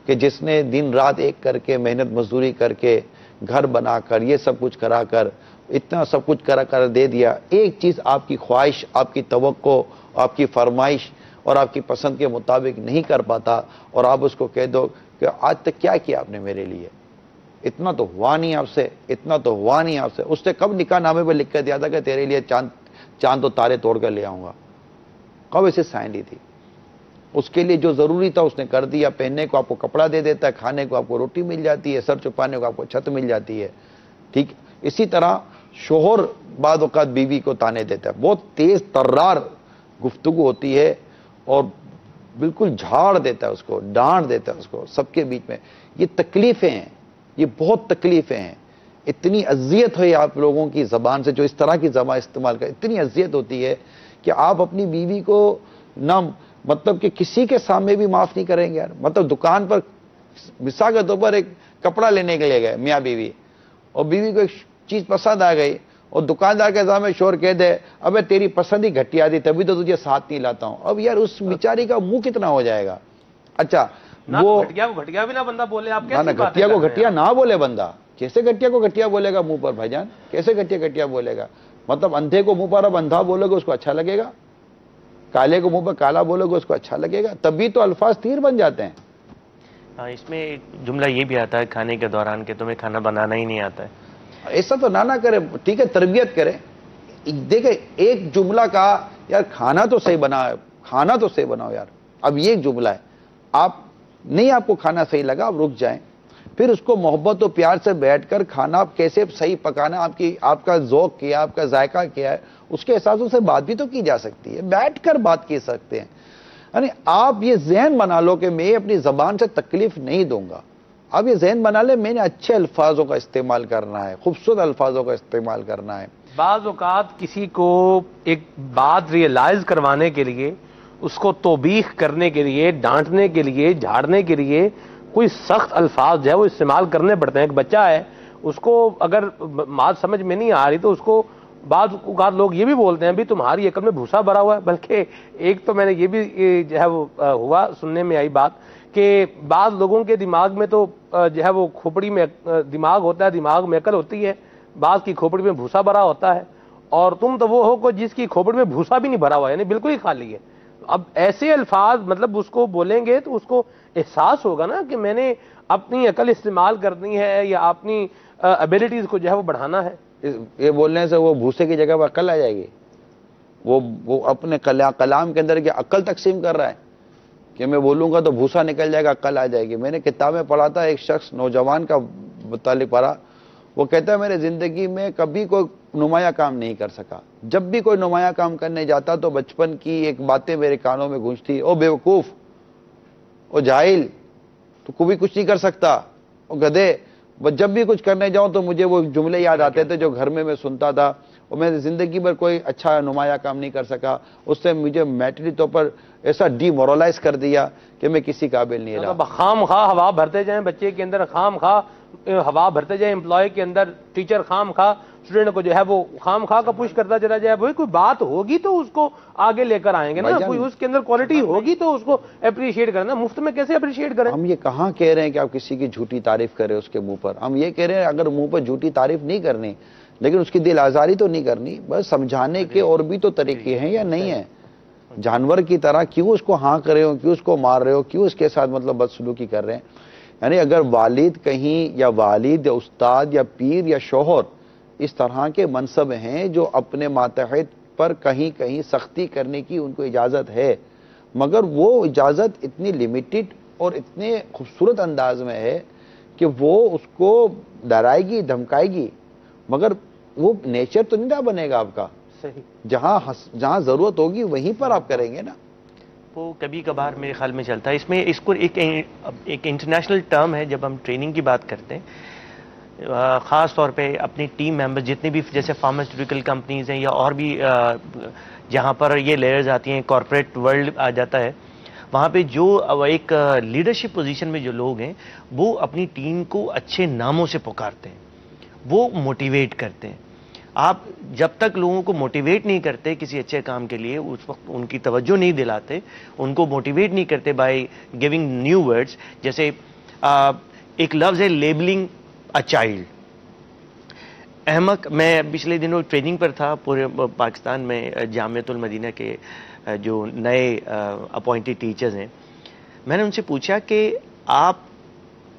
Speaker 1: کہ جس نے دن رات ایک کر کے محنت مزدوری کر کے گھر بنا کر یہ سب کچھ کرا کر اتنا سب کچھ کرا کر دے دیا، ایک چیز آپ کی خواہش، آپ کی توقع، آپ کی فرمائش اور آپ کی پسند کے مطابق نہیں کر پاتا، اور آپ اس کو کہہ دو کہ آج تک کیا کیا آپ نے میرے لیے، اتنا تو ہوا نہیں آپ سے، اتنا تو ہوا نہیں آپ سے. اس نے کب نکاح نامے پہ لکھ کر دیا تھا کہ تیرے لیے چاند و تارے توڑ کر لے آؤں گا؟ کب اسے سائن لی تھی؟ اس کے لیے جو ضروری تھا اس نے کر دیا. پہننے کو آپ کو کپڑا دے دیتا ہے، کھانے کو آپ کو روٹی مل جاتی ہے، سر چھپانے کو آپ کو چھت مل جاتی ہے. ٹھیک اسی طرح شوہر بعض اوقات بیوی کو تانے دیتا ہے، بہت تیز ترار گفتگو ہوتی ہے اور بالکل جھاڑ دیتا ہے اس کو، ڈانٹ دیتا ہے اس کو سب کے بیچ میں. یہ تکلیفیں ہیں، یہ بہت تکلیفیں ہیں. اتنی اذیت ہے آپ لوگوں کی زبان سے، جو اس طرح کی زبان استعمال کر، اتنی اذیت ہوتی ہے کہ آپ اپنی بیوی کو نہ مطلب کہ کسی کے سامنے بھی معاف نہیں کریں گے یار. مطلب دکان پر مثال کے طور پر ایک کپڑا لینے کے لیے گئے میاں بیوی، اور بیوی کو ایک چیز پسند آ گئی، اور دکاندار کے سامنے شوہر کہہ دے ابے تیری پسند ہی گھٹیا دی تبھی تو تجھے ساتھ نہیں لاتا ہوں. اب یار اس بیچاری کا منہ کتنا ہو جائے گا. اچھا وہ
Speaker 2: گھٹیا بھی نہ بندہ بولے، آپ
Speaker 1: نہ گھٹیا کو گھٹیا نہ بولے بندہ. کیسے گھٹیا کو گھٹیا بولے گا منہ پر بھائی جان؟ کیسے گھٹیا بولے گا؟ مطلب اندھے کو منہ پر اب اندھا بولے گا اس کو اچھا لگے گا، کالے کو منہ پر کالا بولے گا اس کو اچھا لگے گا؟ تبھی تو الفاظ تیر بن جاتے ہیں.
Speaker 3: ہاں اس میں ایک جملہ یہ بھی آتا ہے کھانے کے دوران کہ تمہیں کھانا بنانا ہی نہیں آتا ہے.
Speaker 1: ایسا تو نہ کرے، ٹھیک ہے تربیت کرے. دیکھیں ایک جملہ کہا یار کھانا تو صحیح بنا، کھانا تو صحیح بناؤ یار. اب یہ ایک جملہ ہے، آپ کو کھانا صحیح لگا آپ رک جائیں. پھر اس کو محبت و پیار سے بیٹھ کر کھانا کیسے صحیح پکانا، آپ کا ذوق کیا، آپ کا ذائقہ کیا ہے، اس کے احساسوں سے بات بھی تو کی جا سکتی ہے، بیٹھ کر بات کی سکتے ہیں. یعنی آپ یہ ذہن بنا لو کہ میں اپنی زبان سے تکلیف نہیں دوں گا. آپ یہ ذہن بنا لیں میں نے اچھے الفاظوں کا استعمال کرنا ہے، خوبصورت الفاظوں کا استعمال کرنا ہے.
Speaker 2: بعض اوقات کسی کو ایک بات ریئلائز کروانے کے لیے، اس کو توبیخ کرنے کے لیے، ڈانٹنے کے لیے، جھاڑنے کے لیے کوئی سخت الفاظ جو ہے وہ استعمال کرنے پڑتے ہیں. ایک بچہ ہے، اس کو اگر بات سمجھ میں نہیں آ رہی تو اس کو بعض اوقات لوگ یہ بھی بولتے ہیں بھی تمہاری عقل میں بھوسا بھرا ہوا ہے. بلکہ ایک تو میں نے یہ بھی جو ہے وہ ہوا سننے میں آئی بات کہ بعض لوگوں کے دماغ میں تو جو ہے وہ کھوپڑی میں دماغ ہوتا ہے، دماغ میں عقل ہوتی ہے، بعض کی کھوپڑی میں بھوسا بھرا ہوتا ہے، اور تم تو وہ ہو کہ جس کی کھوپڑی میں بھوسا بھی نہیں بھرا ہوا، یعنی بالکل ہی خالی ہے. اب ایسے الفاظ مطلب اس کو بولیں گے تو اس کو احساس ہوگا نا کہ میں نے اپنی عقل استعمال کرنی ہے یا اپنی ابیلٹیز کو جو ہے وہ بڑھانا ہے.
Speaker 1: یہ بولنے سے وہ بھوسے کی جگہ پر عقل آ جائے گی. وہ اپنے کلام کے اندر کیا عقل تقسیم کر رہا ہے کہ میں بولوں گا تو بھوسا نکل جائے گا، عقل آ جائے گی. میں نے کتاب میں پڑھا تھا، ایک شخص نوجوان کا متعلق پڑھا، وہ کہتا ہے میرے زندگی میں کبھی کوئی نمایاں کام نہیں کر سکا. جب بھی کوئی نمایاں کام کرنے جاتا تو بچپن کی ایک باتیں میرے کانوں میں گونجتی، او بے وقوف، او جاہل، تو کوئی کچھ نہیں کر سکتا، او گدھے. جب بھی کچھ کرنے جاؤں تو مجھے وہ جملے یاد آتے تھے جو گھر میں سنتا تھا، اور میں زندگی پر کوئی اچھا نمایاں کام نہیں کر سکا. اس نے مجھے میٹری طور پر ایسا ڈی مورلائز کر دیا کہ میں کسی قابل نہیں رہا.
Speaker 2: خام خواہ ہوا بھرتے جائیں بچے کے اندر، خام خواہ ہوا بھرتے جائیں امپلائی کے اندر، ٹیچر خام خواہ اسٹوڈنٹ کو جو ہے وہ خام خواہ کا پش کرتا چلا جائے. وہی کوئی بات ہوگی تو اس کو آگے لے کر آئیں گے نا، کوئی اس کے اندر کوالٹی ہوگی تو اس کو اپریشیٹ کرنا. مفت میں کیسے اپریشیٹ کریں؟
Speaker 1: ہم یہ کہاں کہہ رہے ہیں کہ آپ کسی کی جھوٹی تعریف کریں اس کے منہ پر. ہم یہ کہہ رہے ہیں اگر منہ پر جھوٹی تعریف نہیں کرنی لیکن اس کی دل آزاری تو نہیں کرنی. بس سمجھانے کے اور بھی تو طریقے ہیں یا نہیں ہیں. جانور کی طرح کیوں اس کو ہاں کر رہے ہو، کیوں اس کو مار رہے ہو، کیوں اس کے ساتھ مطلب بدسلوکی کر رہے ہیں. یعنی اگر والد کہیں یا والد یا استاد یا پیر یا شوہر اس طرح کے منصب ہیں جو اپنے ماتحت پر کہیں کہیں سختی کرنے کی ان کو اجازت ہے، مگر وہ اجازت اتنی لمیٹڈ اور اتنے خوبصورت انداز میں ہے کہ وہ اس کو ڈرائے گی، دھمکائے گی، مگر وہ نیچر تو نہیں بنے گا آپ کا. جہاں ضرورت ہوگی وہیں پر آپ کریں گے نا.
Speaker 3: وہ کبھی کبھار میرے خیال میں چلتا ہے. اس میں اس کو ایک انٹرنیشنل ٹرم ہے جب ہم ٹریننگ کی بات کرتے ہیں، خاص طور پہ اپنی ٹیم ممبر جتنے بھی جیسے فارماسیوٹیکل کمپنیز ہیں یا اور بھی جہاں پر یہ لیئرز آتی ہیں، کارپوریٹ ورلڈ آ جاتا ہے، وہاں پہ جو ایک لیڈرشپ پوزیشن میں جو لوگ ہیں وہ اپنی ٹیم کو اچھے ناموں سے پکارتے ہیں، وہ موٹیویٹ کرتے ہیں. آپ جب تک لوگوں کو موٹیویٹ نہیں کرتے کسی اچھے کام کے لیے، اس وقت ان کی توجہ نہیں دلاتے، ان کو موٹیویٹ نہیں کرتے بائی گیونگ نیو ورڈز. جیسے ایک لفظ ہے لیبلنگ اے چائلڈ. احمق، میں پچھلے دنوں ٹریننگ پر تھا پورے پاکستان میں، جامعۃ المدینہ کے جو نئے اپوائنٹڈ ٹیچرز ہیں. میں نے ان سے پوچھا کہ آپ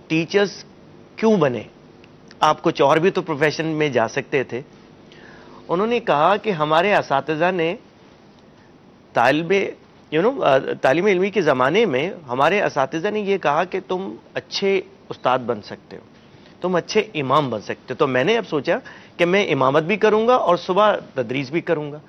Speaker 3: ٹیچرز کیوں بنے، آپ کچھ اور بھی تو پروفیشن میں جا سکتے تھے. انہوں نے کہا کہ ہمارے اساتذہ نے تعلیم علمی کے زمانے میں ہمارے اساتذہ نے یہ کہا کہ تم اچھے استاد بن سکتے ہو، تم اچھے امام بن سکتے ہو. تو میں نے اب سوچا کہ میں امامت بھی کروں گا اور صبح تدریس بھی کروں گا.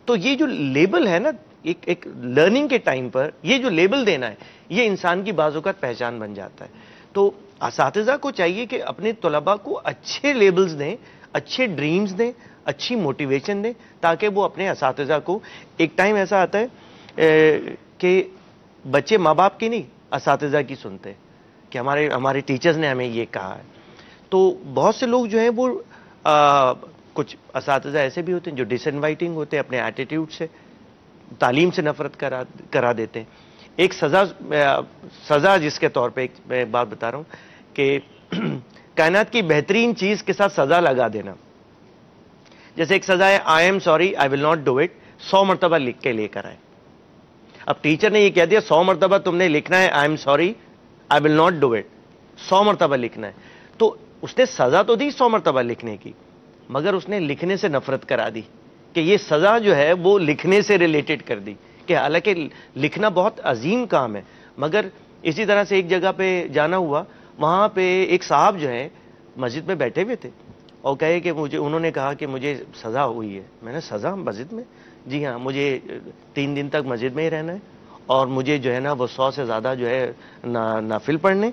Speaker 3: تو یہ جو لیبل ہے نا ایک لرننگ کے ٹائم پر یہ جو لیبل دینا ہے یہ انسان کی بعض اوقات پہچان بن جاتا ہے. تو اساتذہ کو چاہیے کہ اپنے طلباء کو اچھے لیبلز دیں، اچھے ڈریمز دیں، اچھی موٹیویشن دیں، تاکہ وہ اپنے اساتذہ کو، ایک ٹائم ایسا آتا ہے کہ بچے ماں باپ کی نہیں اساتذہ کی سنتے کہ ہمارے ٹیچرز نے ہمیں یہ کہا ہے. تو بہت سے لوگ جو ہیں وہ کچھ اساتذہ ایسے بھی ہوتے ہیں جو ڈس انوائٹنگ ہوتے ہیں، اپنے ایٹیٹیوڈ سے، تعلیم سے نفرت کرا دیتے ہیں. ایک سزا جس کے طور پہ میں بات بتا رہا ہوں کہ کائنات کی بہترین چیز کے ساتھ سزا لگا دینا. جیسے ایک سزا ہے I am sorry I will not do it, 100 مرتبہ لکھ کے لے کر آئے. اب ٹیچر نے یہ کہہ دیا 100 مرتبہ تم نے لکھنا ہے I am sorry I will not do it, 100 مرتبہ لکھنا ہے. تو اس نے سزا تو دی 100 مرتبہ لکھنے کی، مگر اس نے لکھنے سے نفرت کرا دی کہ یہ سزا جو ہے وہ لکھنے سے ریلیٹڈ کر دی، کہ حالانکہ لکھنا بہت عظیم کام ہے. مگر اسی طرح سے ایک جگہ پہ جانا ہوا، وہاں پہ ایک صاحب جو ہیں مسجد میں بیٹھے ہوئے تھے اور کہے کہ انہوں نے کہا کہ مجھے سزا ہوئی ہے. میں نے سزا مسجد میں؟ جی ہاں، مجھے 3 دن تک مسجد میں ہی رہنا ہے اور مجھے جو ہے نا وہ 100 سے زیادہ جو ہے نافل پڑھنے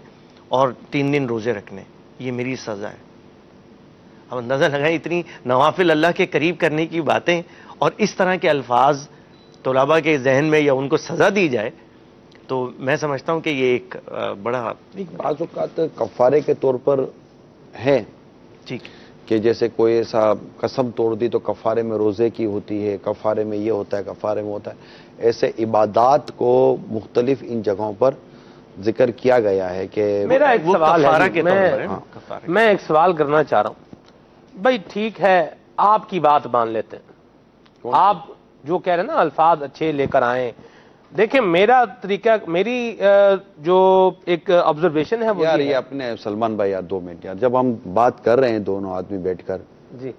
Speaker 3: اور 3 دن روزے رکھنے، یہ میری سزا ہے. اب اندازہ لگائیں اتنی نوافل اللہ کے قریب کرنے کی باتیں اور اس طرح کے الفاظ طلباء کے ذہن میں یا ان کو سزا دی جائے تو میں سمجھتا ہوں کہ یہ ایک بڑا
Speaker 1: بعض اوقات کفارے کے طور پر ہے
Speaker 3: ٹھیک
Speaker 1: کہ جیسے کوئی ایسا قسم توڑ دی تو کفارے میں روزے کی ہوتی ہے، کفارے میں یہ ہوتا ہے، کفارے میں ہوتا ہے. ایسے عبادات کو مختلف ان جگہوں پر ذکر کیا گیا ہے کہ
Speaker 2: میرا ایک سوال ہے، میں ایک سوال کرنا چاہ رہا ہوں. بھائی ٹھیک ہے، آپ کی بات مان لیتے ہیں، آپ جو کہہ رہے ہیں نا الفاظ اچھے لے کر آئیں. دیکھیں میرا طریقہ، میری جو ایک آبزرویشن ہے وہ
Speaker 1: یار یہ اپنے سلمان بھائی یار 2 منٹ یار، جب ہم بات کر رہے ہیں دونوں آدمی بیٹھ کر،
Speaker 2: جی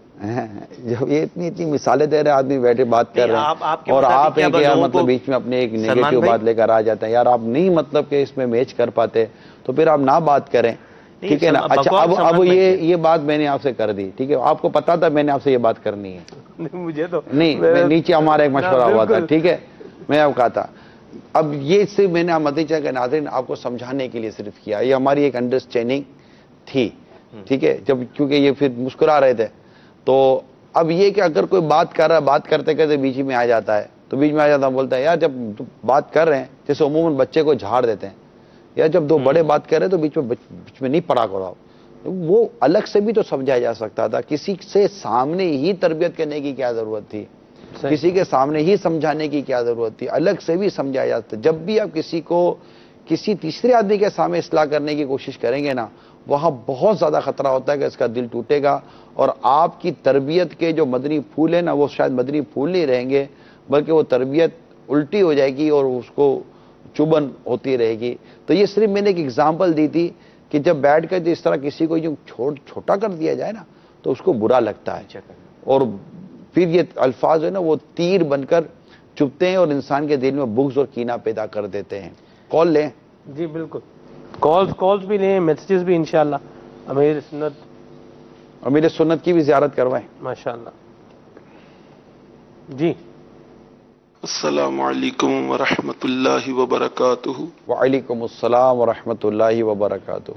Speaker 1: جب یہ اتنی مثالیں دے رہے آدمی بیٹھے بات کر رہے ہیں اور آپ ہیں کہ یار مطلب بیچ میں اپنے ایک نیگیٹو بات لے کر آ جاتے ہیں. یار آپ نہیں مطلب کہ اس میں میچ کر پاتے تو پھر آپ نہ بات کریں، ٹھیک ہے نا. اچھا اب یہ بات میں نے آپ سے کر دی، ٹھیک ہے، آپ کو پتا تھا میں نے آپ سے یہ بات کرنی ہے؟
Speaker 2: مجھے تو
Speaker 1: نہیں، نیچے ہمارا ایک مشورہ ہوا تھا، ٹھیک ہے، میں آپ کہا تھا. اب یہ صرف میں نے احمدی چاہ کے ناظرین آپ کو سمجھانے کے لیے صرف کیا، یہ ہماری ایک انڈرسٹینڈنگ تھی، ٹھیک ہے، جب کیونکہ یہ پھر مسکرا رہے تھے. تو اب یہ کہ اگر کوئی بات کر رہا ہے، بات کرتے کرتے بیچ میں آ جاتا ہے تو بیچ میں آ جاتا ہے، بولتا ہے یار جب بات کر رہے ہیں جیسے عموماً بچے کو جھاڑ دیتے ہیں، یا جب 2 بڑے بات کر رہے ہیں تو بیچ میں نہیں پڑا کرو. وہ الگ سے بھی تو سمجھایا جا سکتا تھا، کسی سے سامنے ہی تربیت کرنے کی کیا ضرورت تھی، کسی کے سامنے ہی سمجھانے کی کیا ضرورت تھی، الگ سے بھی سمجھایا جاتا. جب بھی آپ کسی کو کسی تیسرے آدمی کے سامنے اصلاح کرنے کی کوشش کریں گے نا، وہاں بہت زیادہ خطرہ ہوتا ہے کہ اس کا دل ٹوٹے گا اور آپ کی تربیت کے جو مدنی پھول ہیں نا وہ شاید مدنی پھول نہیں رہیں گے، بلکہ وہ تربیت الٹی ہو جائے گی اور اس کو چبن ہوتی رہے گی. تو یہ صرف میں نے ایک ایگزامپل دی تھی کہ جب بیٹھ کر اس طرح کسی کو جو چھوٹا کر دیا جائے نا تو اس کو برا لگتا ہے اور پھر یہ الفاظ ہے نا وہ تیر بن کر چبھتے ہیں اور انسان کے دل میں بغض اور کینہ پیدا کر دیتے ہیں. کال لیں؟
Speaker 2: جی بالکل، کالز بھی لیں، میسیجز بھی انشاءاللہ.
Speaker 1: امیر سنت کی بھی زیارت کروائیں
Speaker 2: ماشاءاللہ. جی
Speaker 5: السلام علیکم ورحمۃ اللہ وبرکاتہ.
Speaker 1: وعلیکم السلام ورحمۃ اللہ وبرکاتہ.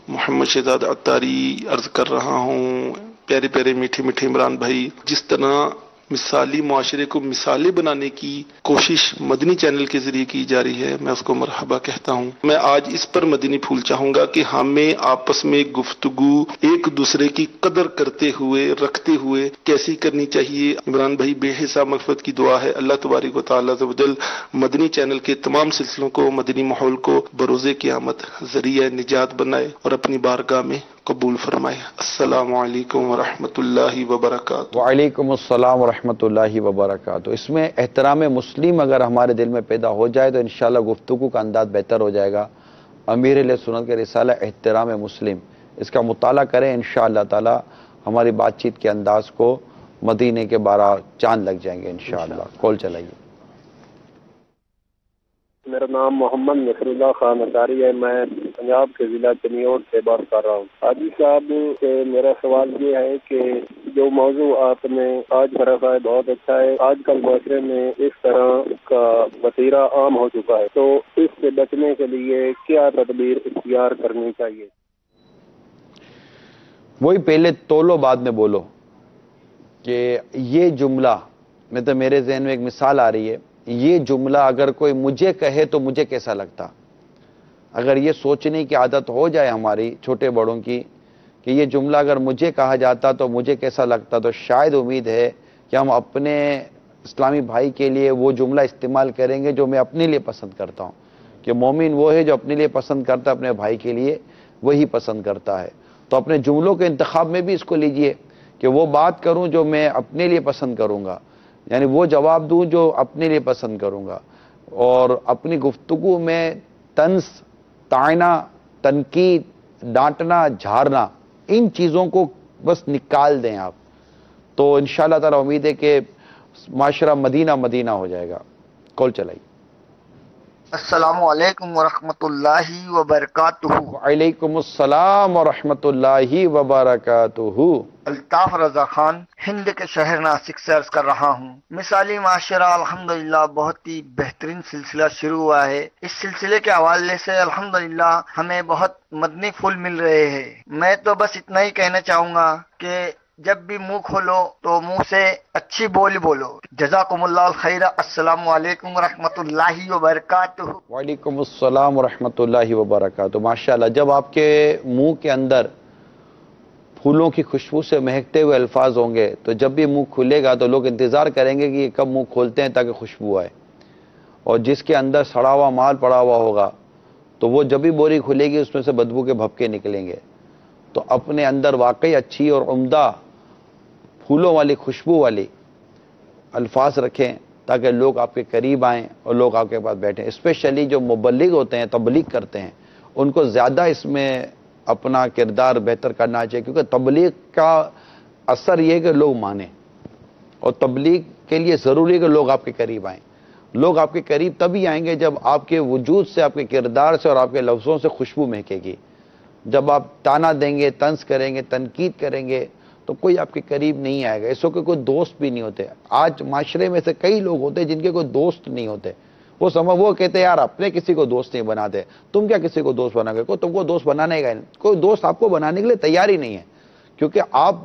Speaker 5: محمد شہزاد عطاری عرض کر رہا ہوں. پیارے پیارے میٹھے میٹھے عمران بھائی، جس طرح مثالی معاشرے کو مثالی بنانے کی کوشش مدنی چینل کے ذریعے کی جا رہی ہے، میں اس کو مرحبا کہتا ہوں. میں آج اس پر مدنی پھول چاہوں گا کہ ہمیں آپس میں گفتگو ایک دوسرے کی قدر کرتے ہوئے رکھتے ہوئے کیسی کرنی چاہیے. عمران بھائی بے حساب مغفرت کی دعا ہے، اللہ تبارک و تعالیٰ عز و جل مدنی چینل کے تمام سلسلوں کو، مدنی ماحول کو بروز قیامت ذریعہ نجات بنائے اور اپنی بارگاہ میں قبول فرمائے. السلام علیکم ورحمۃ اللہ وبرکاتہ.
Speaker 1: وعلیکم السلام ورحمۃ اللہ وبرکاتہ. اس میں احترام مسلم اگر ہمارے دل میں پیدا ہو جائے تو انشاءاللہ گفتگو کا انداز بہتر ہو جائے گا. امیر علیہ سنت کے رسالہ احترام مسلم، اس کا مطالعہ کریں، انشاءاللہ تعالی ہماری بات چیت کے انداز کو مدینے کے 12 چاند لگ جائیں گے انشاءاللہ. کال چلائیے.
Speaker 6: میرا نام محمد نصر اللہ خان اطاری ہے، میں پنجاب کے ضلع چنیوٹ سے بات کر رہا ہوں. حاجی صاحب سے میرا سوال یہ ہے کہ جو موضوع آپ نے آج رکھا ہے بہت اچھا ہے. آج کل معاشرے میں اس طرح کا وتیرہ عام ہو چکا ہے، تو اس سے بچنے کے لیے کیا تدبیر اختیار کرنی چاہیے؟
Speaker 1: وہی پہلے تولو بعد میں بولو کہ یہ جملہ میں تو میرے ذہن میں ایک مثال آ رہی ہے. یہ جملہ اگر کوئی مجھے کہے تو مجھے کیسا لگتا؟ اگر یہ سوچنے کی عادت ہو جائے ہماری چھوٹے بڑوں کی کہ یہ جملہ اگر مجھے کہا جاتا تو مجھے کیسا لگتا، تو شاید امید ہے کہ ہم اپنے اسلامی بھائی کے لیے وہ جملہ استعمال کریں گے جو میں اپنے لیے پسند کرتا ہوں. کہ مومن وہ ہے جو اپنے لیے پسند کرتا ہے، اپنے بھائی کے لیے وہی پسند کرتا ہے. تو اپنے جملوں کے انتخاب میں بھی اس کو لیجئے کہ وہ بات کروں جو میں اپنے لیے پسند کروں گا، یعنی وہ جواب دوں جو اپنے لیے پسند کروں گا. اور اپنی گفتگو میں طنز، طعنہ، تنقید، ڈانٹنا، جھاڑنا، ان چیزوں کو بس نکال دیں آپ، تو انشاءاللہ تعالی امید ہے کہ معاشرہ مدینہ مدینہ ہو جائے گا. کال چلائیے.
Speaker 7: السلام علیکم ورحمۃ اللہ وبرکاتہ۔
Speaker 1: وعلیکم السلام ورحمۃ اللہ وبرکاتہ۔
Speaker 7: الطاف رضا خان ہند کے شہر ناسک سے عرض کر رہا ہوں۔ مثالی معاشرہ الحمدللہ بہت ہی بہترین سلسلہ شروع ہوا ہے۔ اس سلسلے کے حوالے سے الحمدللہ ہمیں بہت مدنی پھول مل رہے ہیں۔ میں تو بس اتنا ہی کہنا چاہوں گا کہ جب بھی منہ کھولو تو منہ سے اچھی بولی بولو۔ جزاکم اللہ الخیر۔ السلام علیکم ورحمۃ اللہ وبرکاتہ۔
Speaker 1: وعلیکم السلام ورحمۃ اللہ وبرکاتہ۔ ماشاءاللہ، جب آپ کے منہ کے اندر پھولوں کی خوشبو سے مہکتے ہوئے الفاظ ہوں گے تو جب بھی منہ کھلے گا تو لوگ انتظار کریں گے کہ یہ کب منہ کھولتے ہیں تاکہ خوشبو آئے۔ اور جس کے اندر سڑا ہوا مال پڑا ہوا ہوگا تو وہ جب بھی بوری کھلے گی اس میں سے بدبو کے بھپکے نکلیں گے۔ تو اپنے اندر واقعی اچھی اور عمدہ پھولوں والی خوشبو والی الفاظ رکھیں تاکہ لوگ آپ کے قریب آئیں اور لوگ آپ کے پاس بیٹھیں۔ اسپیشلی جو مبلغ ہوتے ہیں، تبلیغ کرتے ہیں، ان کو زیادہ اس میں اپنا کردار بہتر کرنا چاہیے، کیونکہ تبلیغ کا اثر یہ ہے کہ لوگ مانیں، اور تبلیغ کے لیے ضروری ہے کہ لوگ آپ کے قریب آئیں۔ لوگ آپ کے قریب تبھی آئیں گے جب آپ کے وجود سے، آپ کے کردار سے اور آپ کے لفظوں سے خوشبو مہکے گی۔ جب آپ تانا دیں گے، طنز کریں گے، تنقید کریں گے تو کوئی آپ کے قریب نہیں آئے گا۔ اس وقت کوئی دوست بھی نہیں ہوتے۔ آج معاشرے میں سے کئی لوگ ہوتے ہیں جن کے کوئی دوست نہیں ہوتے۔ وہ کہتے ہیں یار اپنے کسی کو دوست نہیں بناتے، تم کیا کسی کو دوست بنا گے؟ کوئی تم کو دوست بنانے کا کوئی دوست آپ کو بنانے کے لیے تیار ہی نہیں ہے، کیونکہ آپ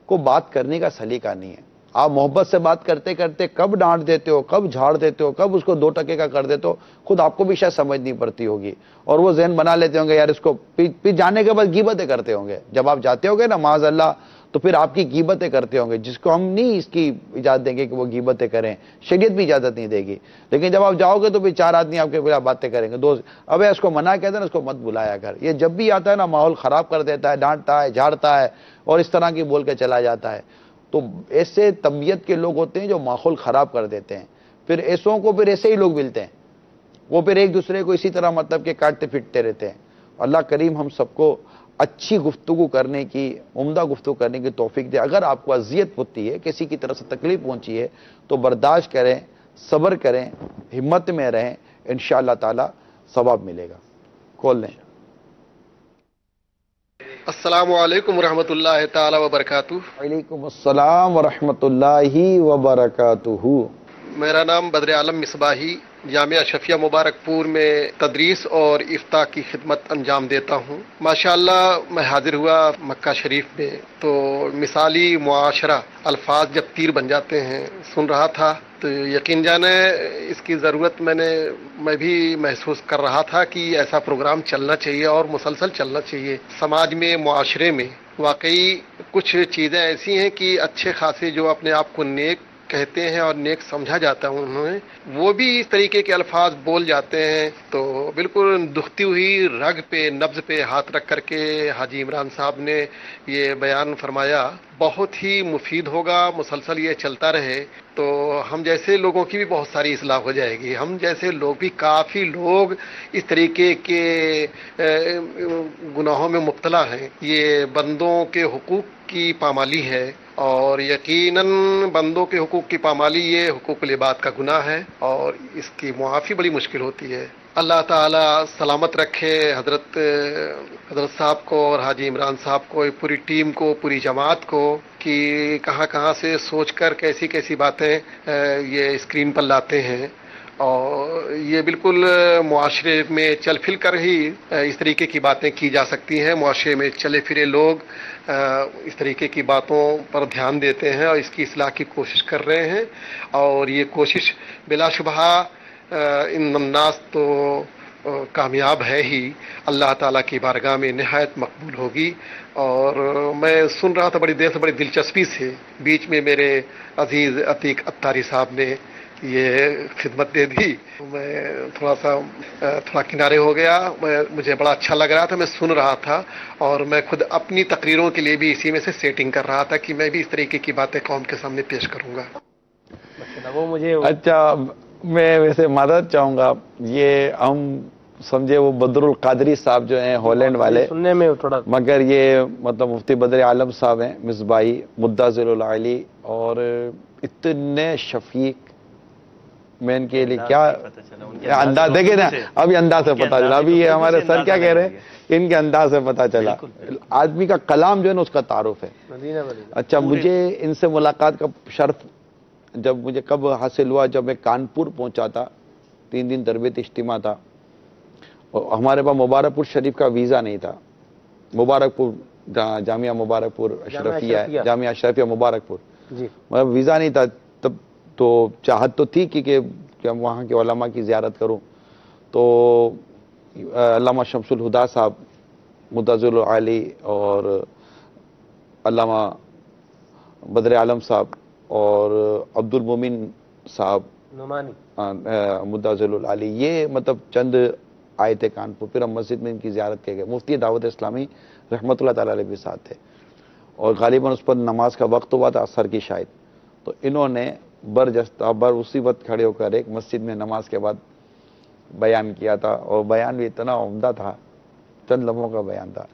Speaker 1: کو بات کرنے کا سلیقہ نہیں ہے۔ آپ محبت سے بات کرتے کرتے کب ڈانٹ دیتے ہو، کب جھاڑ دیتے ہو، کب اس کو 2 ٹکے کا کر دیتے ہو، خود آپ کو بھی شاید سمجھ نہیں پڑتی ہوگی، اور وہ ذہن بنا لیتے ہوں گے یار اس کو پھر جانے کے بعد غیبتیں کرتے ہوں گے۔ جب آپ جاتے ہو گے نا معاذ اللہ تو پھر آپ کی غیبتیں کرتے ہوں گے، جس کو ہم نہیں اس کی اجازت دیں گے کہ وہ غیبتیں کریں، شریعت بھی اجازت نہیں دے گی۔ لیکن جب آپ جاؤ گے تو پھر 4 آدمی آپ کے خلاف باتیں کریں گے، دوست ابے اس کو منع کہتے ہیں نا، اس کو مت بلایا کر۔ یہ جب بھی آتا ہے نا ماحول خراب کر دیتا ہے، ڈانٹتا ہے، جھاڑتا ہے اور اس طرح کی بول کے چلا جاتا ہے۔ تو ایسے طبیعت کے لوگ ہوتے ہیں جو ماحول خراب کر دیتے ہیں، پھر ایسوں کو پھر ایسے ہی لوگ ملتے ہیں، وہ پھر ایک دوسرے کو اسی طرح مطلب کہ کاٹتے پھٹتے رہتے ہیں۔ اللہ کریم ہم سب کو اچھی گفتگو کرنے کی، عمدہ گفتگو کرنے کی توفیق دے۔ اگر آپ کو اذیت ہوتی ہے، کسی کی طرف سے تکلیف پہنچی ہے تو برداشت کریں، صبر کریں، ہمت میں رہیں، انشاءاللہ تعالی ثواب ملے گا۔ کھول لیں۔
Speaker 8: السلام علیکم ورحمۃ اللہ تعالی وبرکاتہ۔
Speaker 1: وعلیکم السلام ورحمۃ اللہ وبرکاتہ۔
Speaker 8: میرا نام بدر عالم مصباحی، جامعہ اشرفیہ مبارک پور میں تدریس اور افتاء کی خدمت انجام دیتا ہوں۔ ماشاءاللہ میں حاضر ہوا مکہ شریف میں تو مثالی معاشرہ الفاظ جب تیر بن جاتے ہیں سن رہا تھا تو یقین جانے اس کی ضرورت میں بھی محسوس کر رہا تھا کہ ایسا پروگرام چلنا چاہیے اور مسلسل چلنا چاہیے۔ سماج میں، معاشرے میں واقعی کچھ چیزیں ایسی ہیں کہ اچھے خاصے جو اپنے آپ کو نیک کہتے ہیں اور نیک سمجھا جاتا ہے انہیں، وہ بھی اس طریقے کے الفاظ بول جاتے ہیں تو بالکل دکھتی ہوئی رگ پہ، نبض پہ ہاتھ رکھ کر کے حاجی عمران صاحب نے یہ بیان فرمایا، بہت ہی مفید ہوگا۔ مسلسل یہ چلتا رہے تو ہم جیسے لوگوں کی بھی بہت ساری اصلاح ہو جائے گی۔ ہم جیسے لوگ بھی، کافی لوگ اس طریقے کے گناہوں میں مبتلا ہیں۔ یہ بندوں کے حقوق کی پامالی ہے، اور یقیناً بندوں کے حقوق کی پامالی یہ حقوق العباد کا گناہ ہے اور اس کی معافی بڑی مشکل ہوتی ہے۔ اللہ تعالی سلامت رکھے حضرت صاحب کو اور حاجی عمران صاحب کو، پوری ٹیم کو، پوری جماعت کو، کہ کہاں سے سوچ کر کیسی کیسی باتیں یہ اسکرین پر لاتے ہیں، اور یہ بالکل معاشرے میں چل پھر کر ہی اس طریقے کی باتیں کی جا سکتی ہیں۔ معاشرے میں چلے پھرے لوگ اس طریقے کی باتوں پر دھیان دیتے ہیں اور اس کی اصلاح کی کوشش کر رہے ہیں، اور یہ کوشش بلا شبہ ان الناس تو کامیاب ہے ہی، اللہ تعالیٰ کی بارگاہ میں نہایت مقبول ہوگی۔ اور میں سن رہا تھا بڑی دیر سے، بڑی دلچسپی سے، بیچ میں میرے عزیز عتیق اتاری صاحب نے یہ خدمت دے دی، میں تھوڑا کنارے ہو گیا، مجھے بڑا اچھا لگ رہا تھا، میں سن رہا تھا، اور میں خود اپنی تقریروں کے لیے بھی اسی میں سے سیٹنگ کر رہا تھا کہ میں بھی اس طریقے کی باتیں قوم کے سامنے پیش کروں گا۔
Speaker 2: وہ مجھے
Speaker 1: اچھا، میں ویسے معذرت چاہوں گا، یہ ہم سمجھے وہ بدر القادری صاحب جو ہیں ہالینڈ والے،
Speaker 2: سننے میں تھوڑا،
Speaker 1: مگر یہ مطلب مفتی بدر عالم صاحب ہیں مصباحی مدثر العلی، اور اتنے شفیق میں ان کے لیے کیا انداز دیکھیں نا، ابھی انداز سے پتا چلا. ابھی یہ ہمارے سر کیا کہہ رہے ہیں، ان کے انداز سے پتا چلا. آدمی کا کلام جو ہے نا اس کا تعارف ہے. اچھا، مجھے ان سے ملاقات کا شرف جب مجھے کب حاصل ہوا، جب میں کانپور پہنچا تھا. 3 دن تربیت اجتماع تھا، اور ہمارے پاس مبارک پور شریف کا ویزا نہیں تھا. مبارک پور جامعہ مبارک پور اشرفیہ ہے، جامعہ اشرفیہ مبارک پور. ویزا نہیں تھا تب، تو چاہت تو تھی کہ وہاں کے علماء کی زیارت کروں. تو علامہ شمس الہدا صاحب متضل العالی اور علامہ بدر عالم صاحب اور عبد المومن صاحب متضل العالی، یہ مطلب چند آئے تھے کانپور. پھر ہم مسجد میں ان کی زیارت کے گئے. مفتی دعوت اسلامی رحمۃ اللہ تعالی علیہ بھی ساتھ تھے، اور غالباً اس پر نماز کا وقت ہوا تھا عصر کی شاید. تو انہوں نے اسی وقت کھڑے ہو کر ایک مسجد میں نماز کے بعد بیان کیا تھا، اور بیان بھی اتنا عمدہ تھا، چند لمحوں کا بیان تھا.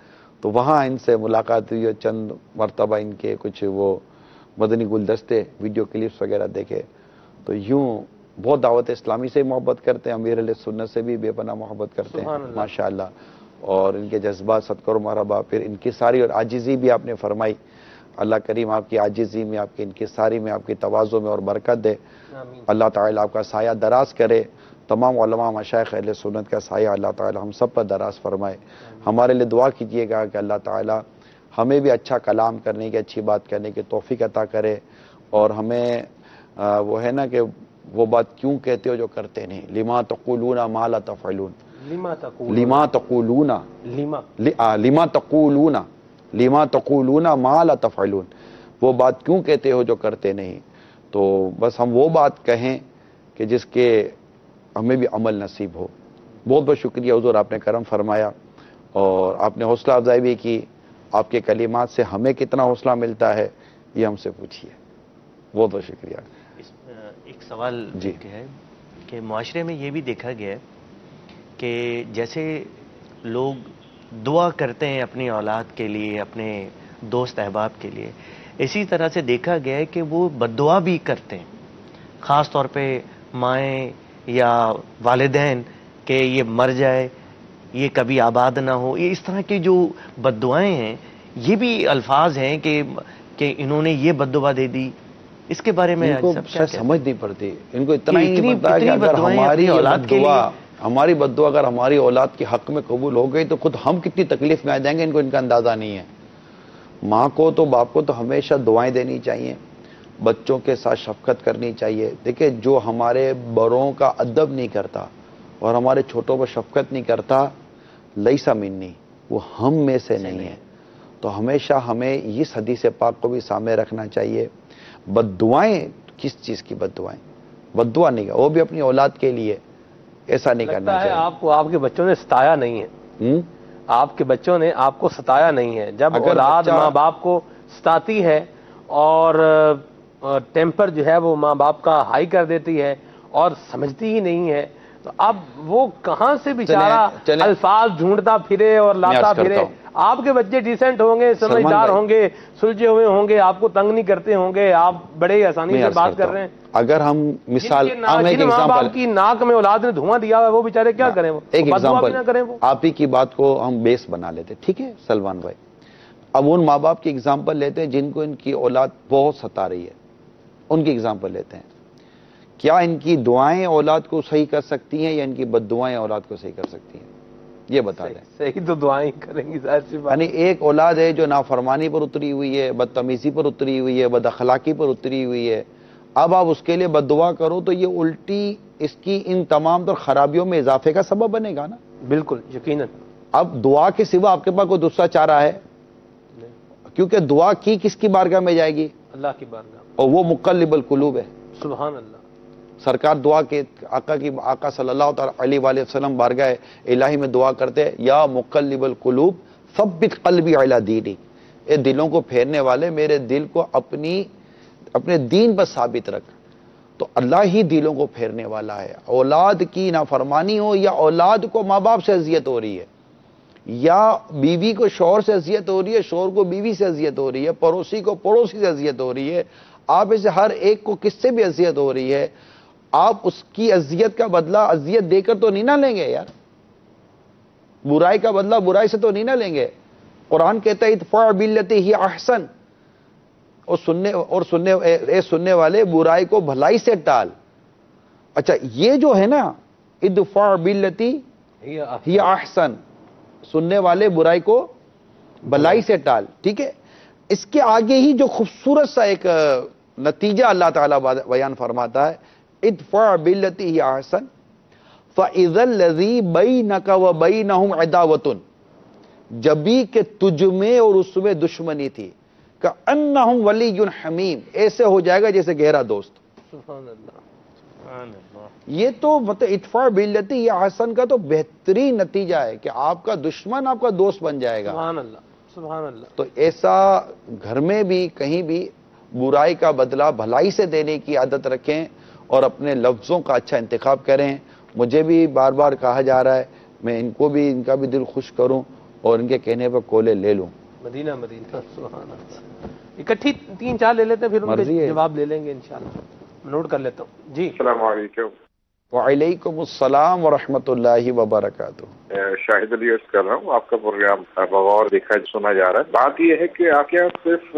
Speaker 1: تو وہاں ان سے ملاقات ہوئی، اور چند مرتبہ ان کے کچھ وہ مدنی گلدستے ویڈیو کلپس وغیرہ دیکھے. تو یوں بہت دعوت اسلامی سے محبت کرتے ہیں، امیر علیہ سنت سے بھی بے پناہ محبت کرتے ہیں ماشاءاللہ. اور ان کے جذبات صدقہ و مرحبا. پھر ان کی ساری اور عاجزی بھی آپ نے فرمائی. اللہ کریم آپ کی عاجزی میں، آپ کی انکساری میں، آپ کی تواضع میں اور برکت دے. اللہ تعالیٰ آپ کا سایہ دراز کرے. تمام علماء مشائخ اہل سنت کا سایہ اللہ تعالیٰ ہم سب پر دراز فرمائے. ہمارے لیے دعا کیجئے گا کہ اللہ تعالیٰ ہمیں بھی اچھا کلام کرنے کی، اچھی بات کرنے کی توفیق عطا کرے. اور ہمیں وہ ہے نا کہ وہ بات کیوں کہتے ہو جو کرتے نہیں. لما تقولون ما لا تفعلون، لما تقولون ما لا تفعلون، وہ بات کیوں کہتے ہو جو کرتے نہیں. تو بس ہم وہ بات کہیں کہ جس کے ہمیں بھی عمل نصیب ہو. بہت بہت شکریہ حضور، آپ نے کرم فرمایا اور آپ نے حوصلہ افزائی بھی کی. آپ کے کلمات سے ہمیں کتنا حوصلہ ملتا ہے یہ ہم سے پوچھیے. بہت بہت شکریہ.
Speaker 3: ایک سوال جی ہے کہ معاشرے میں یہ بھی دیکھا گیا ہے کہ جیسے لوگ دعا کرتے ہیں اپنی اولاد کے لیے، اپنے دوست احباب کے لیے، اسی طرح سے دیکھا گیا ہے کہ وہ بد دعا بھی کرتے ہیں، خاص طور پہ مائیں یا والدین کہ یہ مر جائے، یہ کبھی آباد نہ ہو. یہ اس طرح کی جو بد دعائیں ہیں، یہ بھی الفاظ ہیں کہ انہوں نے یہ بد دعا دے دی. اس کے بارے میں
Speaker 1: ان کو سمجھ نہیں پڑتی. ان کو اتنا ہی نہیں پتا کہ اگر ہماری ہماری بد دعا اگر ہماری اولاد کے حق میں قبول ہو گئی تو خود ہم کتنی تکلیف میں آ جائیں گے، ان کو ان کا اندازہ نہیں ہے. ماں کو تو باپ کو تو ہمیشہ دعائیں دینی چاہیے، بچوں کے ساتھ شفقت کرنی چاہیے. دیکھیں، جو ہمارے بڑوں کا ادب نہیں کرتا اور ہمارے چھوٹوں پر شفقت نہیں کرتا، لیسا منی، وہ ہم میں سے نہیں ہے. تو ہمیشہ ہمیں اس حدیث پاک کو بھی سامنے رکھنا چاہیے. بد دعائیں کس چیز کی بد دعائیں؟ بد دعا نہیں، وہ بھی اپنی اولاد کے لیے. ایسا نہیں کرنا چاہیے.
Speaker 2: آپ کو آپ کے بچوں نے ستایا نہیں ہے، آپ کے بچوں نے آپ کو ستایا نہیں ہے. جب اولاد ماں باپ کو ستاتی ہے اور ٹیمپر جو ہے وہ ماں باپ کا ہائی کر دیتی ہے اور سمجھتی ہی نہیں ہے، تو اب وہ کہاں سے بیچارہ الفاظ ڈھونڈتا پھرے اور لاتا پھرے. آپ کے بچے ڈیسنٹ ہوں گے، سمجھدار ہوں گے، سلجھے ہوئے ہوں گے، آپ کو تنگ نہیں کرتے ہوں گے، آپ بڑے آسانی سے بات کر رہے ہیں.
Speaker 1: اگر ہم مثال
Speaker 2: ماں باپ کی ناک میں اولاد نے دھواں دیا ہوا ہے، وہ بیچارے کیا کریں؟ وہ
Speaker 1: ایک ایگزامپل آپ ہی کی بات کو ہم بیس بنا لیتے، ٹھیک ہے سلمان بھائی. اب ان ماں باپ کی ایگزامپل لیتے ہیں جن کو ان کی اولاد بہت ستا رہی ہے، ان کی ایگزامپل لیتے ہیں. کیا ان کی دعائیں اولاد کو صحیح کر سکتی ہیں یا ان کی بد دعائیں اولاد کو صحیح کر سکتی ہیں؟ یہ بتا دیں.
Speaker 2: صحیح تو دعائیں کریں گی ظاہر سی بات.
Speaker 1: یعنی ایک اولاد ہے جو نافرمانی پر اتری ہوئی ہے، بدتمیزی پر اتری ہوئی ہے، بد اخلاقی پر اتری ہوئی ہے. اب آپ اس کے لیے بد دعا کرو تو یہ الٹی اس کی ان تمام تر خرابیوں میں اضافے کا سبب بنے گا نا.
Speaker 2: بالکل یقیناً.
Speaker 1: اب دعا کے سوا آپ کے پاس کوئی دوسرا چارہ ہے؟ کیونکہ دعا کی کس کی بارگاہ میں جائے گی؟ اللہ کی بارگاہ. اور وہ مقلب القلوب ہے. سبحان اللہ. سرکار دعا کے آقا صلی اللہ علیہ وآلہ وسلم بارگاہ الہی میں دعا کرتے، یا مقلب القلوب ثبت قلبی علی دینک، اے دلوں کو پھیرنے والے میرے دل کو اپنے دین پر ثابت رکھ. تو اللہ ہی دلوں کو پھیرنے والا ہے. اولاد کی نافرمانی ہو یا اولاد کو ماں باپ سے اذیت ہو رہی ہے، یا بیوی کو شوہر سے اذیت ہو رہی ہے، شوہر کو بیوی سے اذیت ہو رہی ہے، پڑوسی کو پڑوسی سے اذیت ہو رہی ہے، آپ اسے ہر ایک کو کس سے بھی اذیت ہو رہی ہے، آپ اس کی اذیت کا بدلہ اذیت دے کر تو نہیں نہ لیں گے یار، برائی کا بدلہ برائی سے تو نہیں نہ لیں گے. قرآن کہتا ہے ادفع باللتی ہی احسن، اور سننے والے برائی کو بھلائی سے ٹال. اچھا یہ جو ہے نا ادفع باللتی ہی احسن، سننے والے برائی کو بھلائی سے ٹال، ٹھیک ہے. اس کے آگے ہی جو خوبصورت سا ایک نتیجہ اللہ تعالیٰ بیان فرماتا ہے، ادفع باللتی ہی احسن فَإِذَا الَّذِي بَيْنَكَ وَبَيْنَهُمْ عَدَاوَةٌ، جبھی کہ تجھ میں اور اس میں دشمنی تھی، كَأَنَّهُمْ وَلِيٌّ حَمِيمٌ، ایسے ہو جائے گا جیسے گہرا دوست.
Speaker 2: سبحان اللہ، سبحان اللہ.
Speaker 1: یہ تو مطلب ادفع باللتی ہی احسن کا تو بہترین نتیجہ ہے کہ آپ کا دشمن آپ کا دوست بن جائے گا.
Speaker 2: سبحان اللہ، سبحان اللہ.
Speaker 1: تو ایسا گھر میں بھی کہیں بھی برائی کا بدلہ بھلائی سے دینے کی عادت رکھیں اور اپنے لفظوں کا اچھا انتخاب کریں. مجھے بھی بار بار کہا جا رہا ہے، میں ان کو بھی، ان کا بھی دل خوش کروں اور ان کے کہنے پر کولے لے لوں.
Speaker 2: مدینہ مدینہ، سبحان اللہ. اکٹھی 3-4 لے لیتے ہیں، پھر ان کے جواب لے لیں گے انشاءاللہ. نوٹ کر لیتا ہوں. جی
Speaker 9: السلام علیکم.
Speaker 1: وعلیکم السلام ورحمۃ اللہ وبرکاتہ.
Speaker 9: شاہد علی عرض کر رہا ہوں. آپ کا پروگرام بغور دیکھا سنا جا رہا ہے. بات یہ ہے کہ آپ کیا صرف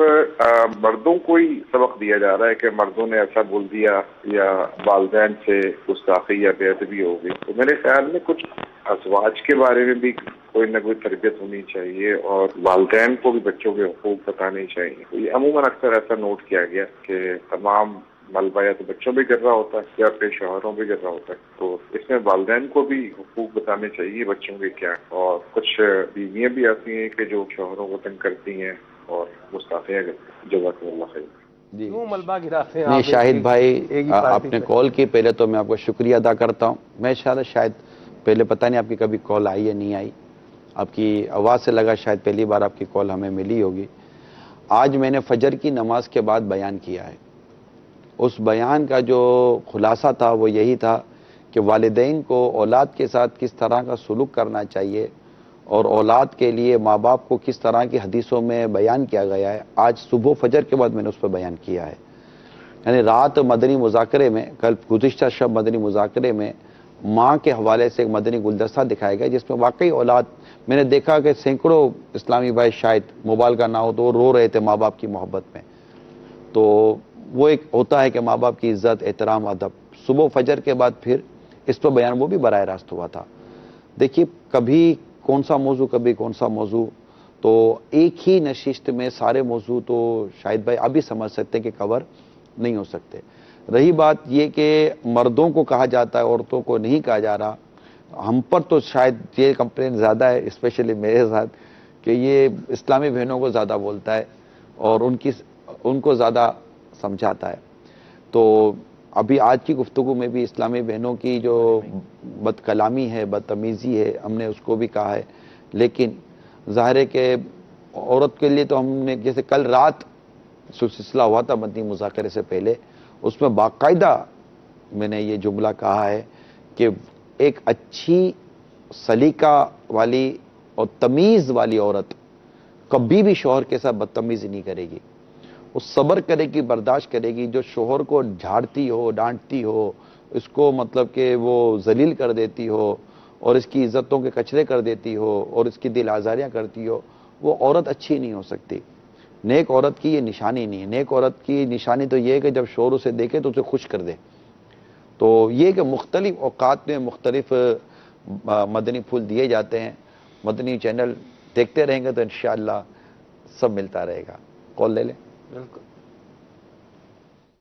Speaker 9: مردوں کو ہی سبق دیا جا رہا ہے کہ مردوں نے ایسا بول دیا یا والدین سے گستاخی یا بے ادبی ہو گئی؟ تو میرے خیال میں کچھ ازواج کے بارے میں بھی کوئی نہ کوئی تربیت ہونی چاہیے اور والدین کو بھی بچوں کے حقوق بتانے چاہیے. یہ عموماً اکثر ایسا نوٹ کیا گیا کہ تمام ملبہ یا تو بچوں بھی گر رہا ہوتا ہے یا اپنے شوہروں بھی گر رہا ہوتا ہے. تو اس میں والدین کو بھی حقوق بتانے چاہیے بچوں کے کیا. اور کچھ بیویاں بھی آتی ہیں کہ جو شوہروں کو تنگ کرتی ہیں اور گستاخیاں کرتی ہیں. جزاکم اللہ خیر.
Speaker 1: جی
Speaker 2: ملبہ گراتے ہیں.
Speaker 1: نہیں شاہد بھائی، آپ نے کال کی، پہلے تو میں آپ کو شکریہ ادا کرتا ہوں. میں شاید پہلے پتہ نہیں آپ کی کبھی کال آئی یا نہیں آئی، آپ کی آواز سے لگا شاید پہلی بار آپ کی کال ہمیں ملی ہوگی. آج میں نے فجر کی نماز کے بعد بیان کیا ہے. اس بیان کا جو خلاصہ تھا وہ یہی تھا کہ والدین کو اولاد کے ساتھ کس طرح کا سلوک کرنا چاہیے اور اولاد کے لیے ماں باپ کو کس طرح کی حدیثوں میں بیان کیا گیا ہے. آج صبح فجر کے بعد میں نے اس پہ بیان کیا ہے. یعنی رات مدنی مذاکرے میں، کل گزشتہ شب مدنی مذاکرے میں ماں کے حوالے سے ایک مدنی گلدستہ دکھایا گیا جس میں واقعی اولاد، میں نے دیکھا کہ سینکڑوں اسلامی بھائی شاید موبائل کا نہ ہو تو وہ رو رہے تھے ماں باپ کی محبت میں. تو وہ ایک ہوتا ہے کہ ماں باپ کی عزت، احترام، ادب. صبح فجر کے بعد پھر اس پہ بیان وہ بھی براہ راست ہوا تھا. دیکھیے کبھی کون سا موضوع، کبھی کون سا موضوع، تو ایک ہی نشست میں سارے موضوع تو شاید بھائی ابھی سمجھ سکتے ہیں کہ کور نہیں ہو سکتے. رہی بات یہ کہ مردوں کو کہا جاتا ہے، عورتوں کو نہیں کہا جا رہا، ہم پر تو شاید یہ کمپلین زیادہ ہے، اسپیشلی میرے ساتھ، کہ یہ اسلامی بہنوں کو زیادہ بولتا ہے اور ان کو زیادہ سمجھاتا ہے. تو ابھی آج کی گفتگو میں بھی اسلامی بہنوں کی جو بد کلامی ہے، بدتمیزی ہے، ہم نے اس کو بھی کہا ہے. لیکن ظاہر ہے کہ عورت کے لیے تو ہم نے، جیسے کل رات سلسلہ ہوا تھا مدنی مذاکرے سے پہلے، اس میں باقاعدہ میں نے یہ جملہ کہا ہے کہ ایک اچھی سلیقہ والی اور تمیز والی عورت کبھی بھی شوہر کے ساتھ بدتمیزی نہیں کرے گی. وہ صبر کرے گی، برداشت کرے گی. جو شوہر کو جھاڑتی ہو، ڈانٹتی ہو، اس کو مطلب کہ وہ ذلیل کر دیتی ہو اور اس کی عزتوں کے کچرے کر دیتی ہو اور اس کی دل آزاریاں کرتی ہو، وہ عورت اچھی نہیں ہو سکتی. نیک عورت کی یہ نشانی نہیں ہے. نیک عورت کی نشانی تو یہ ہے کہ جب شوہر اسے دیکھے تو اسے خوش کر دے. تو یہ کہ مختلف اوقات میں مختلف مدنی پھول دیے جاتے ہیں. مدنی چینل دیکھتے رہیں گے تو انشاءاللہ سب ملتا رہے گا. کال لے لیں.
Speaker 2: بالکل.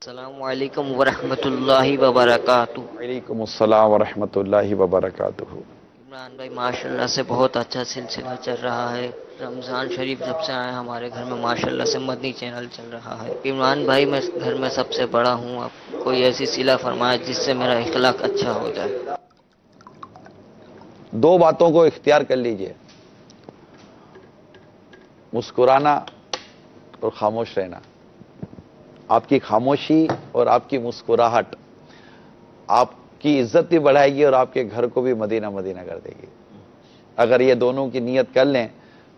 Speaker 10: السلام علیکم ورحمۃ اللہ وبرکاتہ.
Speaker 1: وعلیکم السلام ورحمۃ اللہ وبرکاتہ.
Speaker 10: عمران بھائی ماشاءاللہ سے بہت اچھا سلسلہ چل رہا ہے. رمضان شریف جب سے آئے ہمارے گھر میں ماشاءاللہ سے مدنی چینل چل رہا ہے. عمران بھائی میں گھر میں سب سے بڑا ہوں. آپ کوئی ایسی صلہ فرمائے جس سے میرا اخلاق اچھا ہو جائے.
Speaker 1: دو باتوں کو اختیار کر لیجئے: مسکرانا اور خاموش رہنا. آپ کی خاموشی اور آپ کی مسکراہٹ آپ کی عزت بھی بڑھائے گی اور آپ کے گھر کو بھی مدینہ مدینہ کر دے گی. اگر یہ دونوں کی نیت کر لیں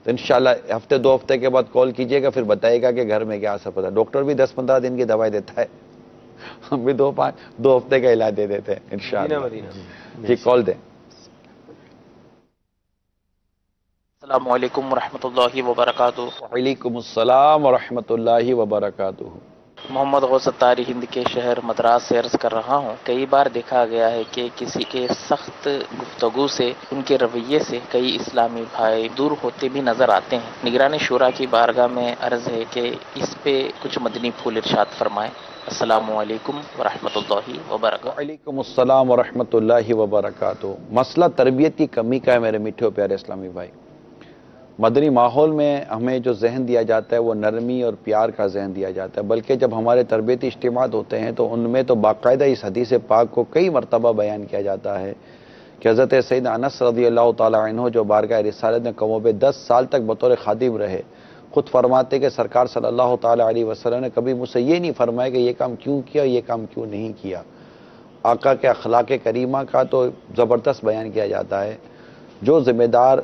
Speaker 1: تو انشاءاللہ ہفتے 2 ہفتے کے بعد کال کیجئے گا، پھر بتائے گا کہ گھر میں کیا اثر پڑا. ڈاکٹر بھی 10-15 دن کی دوائی دیتا ہے. ہم بھی 2 ہفتے کا علاج دے دیتے ہیں انشاءاللہ.
Speaker 2: مدینہ.
Speaker 1: جی کال دیں.
Speaker 11: السلام علیکم ورحمۃ اللہ وبرکاتہ.
Speaker 1: وعلیکم السلام ورحمۃ اللہ وبرکاتہ.
Speaker 11: محمد غوث اتاری ہند کے شہر مدراس سے عرض کر رہا ہوں. کئی بار دیکھا گیا ہے کہ کسی کے سخت گفتگو سے، ان کے رویے سے کئی اسلامی بھائی دور ہوتے بھی نظر آتے ہیں. نگران شورا کی بارگاہ میں عرض ہے کہ اس پہ کچھ مدنی پھول ارشاد فرمائیں. السلام علیکم ورحمۃ اللہ وبرکاتہ.
Speaker 1: وعلیکم السلام ورحمۃ اللہ وبرکاتہ. مسئلہ تربیت کی کمی کا ہے میرے میٹھے اور پیارے اسلامی بھائی. مدنی ماحول میں ہمیں جو ذہن دیا جاتا ہے وہ نرمی اور پیار کا ذہن دیا جاتا ہے، بلکہ جب ہمارے تربیتی اجتماعات ہوتے ہیں تو ان میں تو باقاعدہ اس حدیث پاک کو کئی مرتبہ بیان کیا جاتا ہے کہ حضرت سیدنا انس رضی اللہ تعالی عنہ جو بارگاہ رسالت میں کم و بیش 10 سال تک بطور خادم رہے، خود فرماتے کہ سرکار صلی اللہ تعالی علیہ وسلم نے کبھی مجھ سے یہ نہیں فرمایا کہ یہ کام کیوں کیا، یہ کام کیوں نہیں کیا. آقا کے اخلاق کریمہ کا تو زبردست بیان کیا جاتا ہے. جو ذمہ دار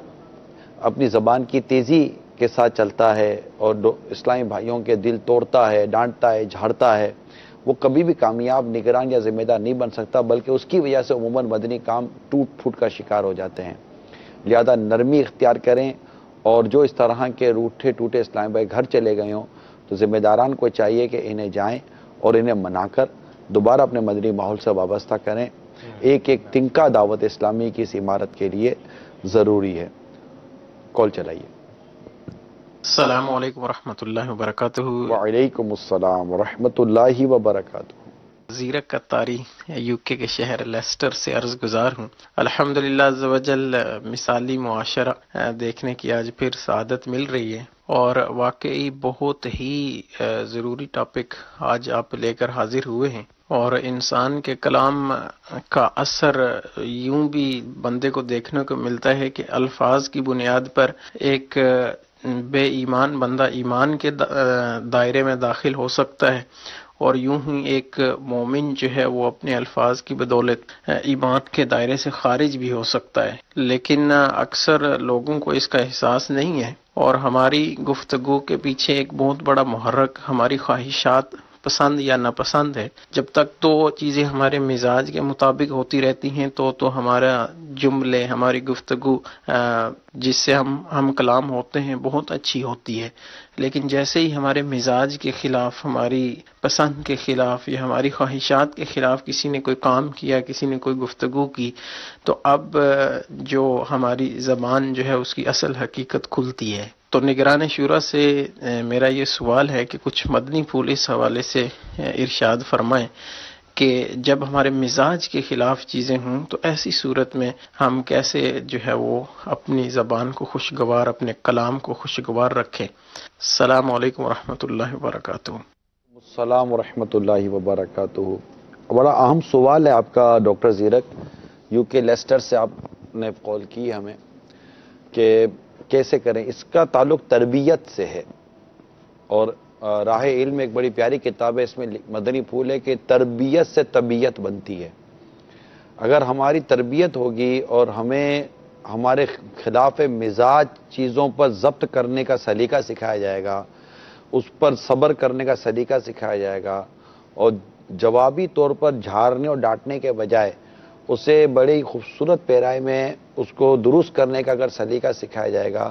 Speaker 1: اپنی زبان کی تیزی کے ساتھ چلتا ہے اور اسلامی بھائیوں کے دل توڑتا ہے، ڈانٹتا ہے، جھاڑتا ہے، وہ کبھی بھی کامیاب نگران یا ذمہ دار نہیں بن سکتا، بلکہ اس کی وجہ سے عموماً مدنی کام ٹوٹ پھوٹ کا شکار ہو جاتے ہیں. لہذا نرمی اختیار کریں، اور جو اس طرح کے روٹھے ٹوٹے اسلامی بھائی گھر چلے گئے ہوں تو ذمہ داران کو چاہیے کہ انہیں جائیں اور انہیں منا کر دوبارہ اپنے مدنی ماحول سے وابستہ کریں. ایک ایک تنکا دعوت اسلامی کی اس عمارت کے لیے ضروری ہے. کال چلائیے.
Speaker 12: السلام علیکم ورحمۃ اللہ وبرکاتہ.
Speaker 1: وعلیکم السلام ورحمۃ اللہ وبرکاتہ.
Speaker 12: زیرک قطاری یو کے شہر لیسٹر سے عرض گزار ہوں. الحمدللہ عز وجل مثالی معاشرہ دیکھنے کی آج پھر سعادت مل رہی ہے، اور واقعی بہت ہی ضروری ٹاپک آج آپ لے کر حاضر ہوئے ہیں. اور انسان کے کلام کا اثر یوں بھی بندے کو دیکھنے کو ملتا ہے کہ الفاظ کی بنیاد پر ایک بے ایمان بندہ ایمان کے دائرے میں داخل ہو سکتا ہے، اور یوں ہی ایک مومن جو ہے وہ اپنے الفاظ کی بدولت ایمان کے دائرے سے خارج بھی ہو سکتا ہے. لیکن اکثر لوگوں کو اس کا احساس نہیں ہے، اور ہماری گفتگو کے پیچھے ایک بہت بڑا محرک ہماری خواہشات پسند یا ناپسند ہے. جب تک تو چیزیں ہمارے مزاج کے مطابق ہوتی رہتی ہیں تو ہمارا جملے، ہماری گفتگو جس سے ہم کلام ہوتے ہیں بہت اچھی ہوتی ہے. لیکن جیسے ہی ہمارے مزاج کے خلاف، ہماری پسند کے خلاف یا ہماری خواہشات کے خلاف کسی نے کوئی کام کیا، کسی نے کوئی گفتگو کی، تو اب جو ہماری زبان جو ہے اس کی اصل حقیقت کھلتی ہے. تو نگران شورا سے میرا یہ سوال ہے کہ کچھ مدنی پھول اس حوالے سے ارشاد فرمائیں کہ جب ہمارے مزاج کے خلاف چیزیں ہوں تو ایسی صورت میں ہم کیسے جو ہے وہ اپنی زبان کو خوشگوار، اپنے کلام کو خوشگوار رکھیں. السلام علیکم ورحمۃ اللہ وبرکاتہ.
Speaker 1: السلام ورحمۃ اللہ وبرکاتہ. بڑا اہم سوال ہے آپ کا ڈاکٹر زیرک. یو کے لیسٹر سے آپ نے کال کی ہمیں کہ کیسے کریں. اس کا تعلق تربیت سے ہے، اور راہ علم ایک بڑی پیاری کتاب ہے، اس میں مدنی پھول ہے کہ تربیت سے طبیعت بنتی ہے. اگر ہماری تربیت ہوگی اور ہمیں ہمارے خلاف مزاج چیزوں پر ضبط کرنے کا سلیقہ سکھایا جائے گا، اس پر صبر کرنے کا سلیقہ سکھایا جائے گا، اور جوابی طور پر جھاڑنے اور ڈانٹنے کے بجائے اسے بڑی خوبصورت پیرائی میں اس کو درست کرنے کا اگر سلیقہ سکھایا جائے گا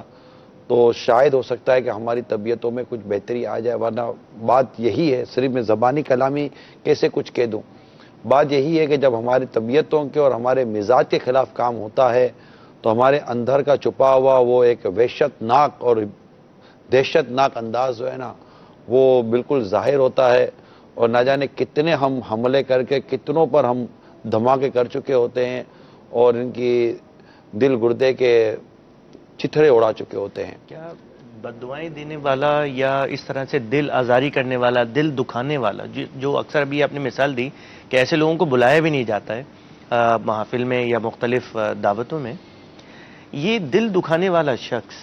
Speaker 1: تو شاید ہو سکتا ہے کہ ہماری طبیعتوں میں کچھ بہتری آ جائے. ورنہ بات یہی ہے، صرف میں زبانی کلامی کیسے کچھ کہہ دوں، بات یہی ہے کہ جب ہماری طبیعتوں کے اور ہمارے مزاج کے خلاف کام ہوتا ہے تو ہمارے اندر کا چھپا ہوا وہ ایک وحشت ناک اور دہشت ناک انداز جو ہے نا وہ بالکل ظاہر ہوتا ہے، اور نہ جانے کتنے ہم حملے کر کے کتنوں پر ہم دھماکے کر چکے ہوتے ہیں اور ان کی دل گردے کے چتھڑے اڑا چکے ہوتے ہیں.
Speaker 3: کیا بددعائیں دینے والا یا اس طرح سے دل آزاری کرنے والا، دل دکھانے والا، جو اکثر ابھی آپ نے مثال دی کہ ایسے لوگوں کو بلایا بھی نہیں جاتا ہے محافل میں یا مختلف دعوتوں میں، یہ دل دکھانے والا شخص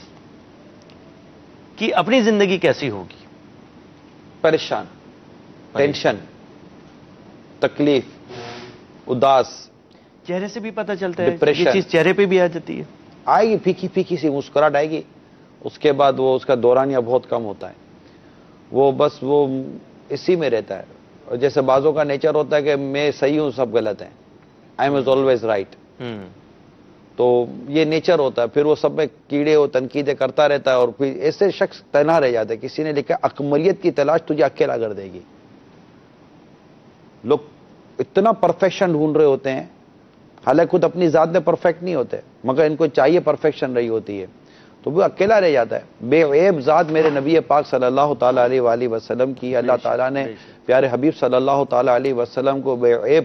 Speaker 3: کی اپنی زندگی کیسی ہوگی؟
Speaker 1: پریشان، ٹینشن، تکلیف، اداس.
Speaker 3: چہرے سے بھی پتہ چلتا ہے، یہ چیز چہرے پہ بھی آ جاتی ہے.
Speaker 1: آئے گی پھیکی پھیکی سی مسکراہٹ آئے گی، اس کے بعد وہ اس کا دورانیہ بہت کم ہوتا ہے، وہ بس وہ اسی میں رہتا ہے. اور جیسے بعضوں کا نیچر ہوتا ہے کہ میں صحیح ہوں سب غلط ہیں، آئی ایم آلویز رائٹ، تو یہ نیچر ہوتا ہے، پھر وہ سب میں کیڑے و تنقیدیں کرتا رہتا ہے، اور پھر ایسے شخص تنہا رہ جاتا ہے. کسی نے لکھا اکملیت کی تلاش تجھے اکیلا کر دے گی. لوگ اتنا پرفیکشن ڈھونڈ رہے ہوتے ہیں، حالانکہ خود اپنی ذات میں پرفیکٹ نہیں ہوتے، مگر ان کو چاہیے پرفیکشن رہی ہوتی ہے، تو وہ اکیلا رہ جاتا ہے. بے عیب ذات میرے نبی پاک صلی اللہ تعالیٰ علیہ وآلہ وسلم کی اللہ تعالیٰ نے پیارے حبیب صلی اللہ تعالیٰ علیہ وسلم کو بے عیب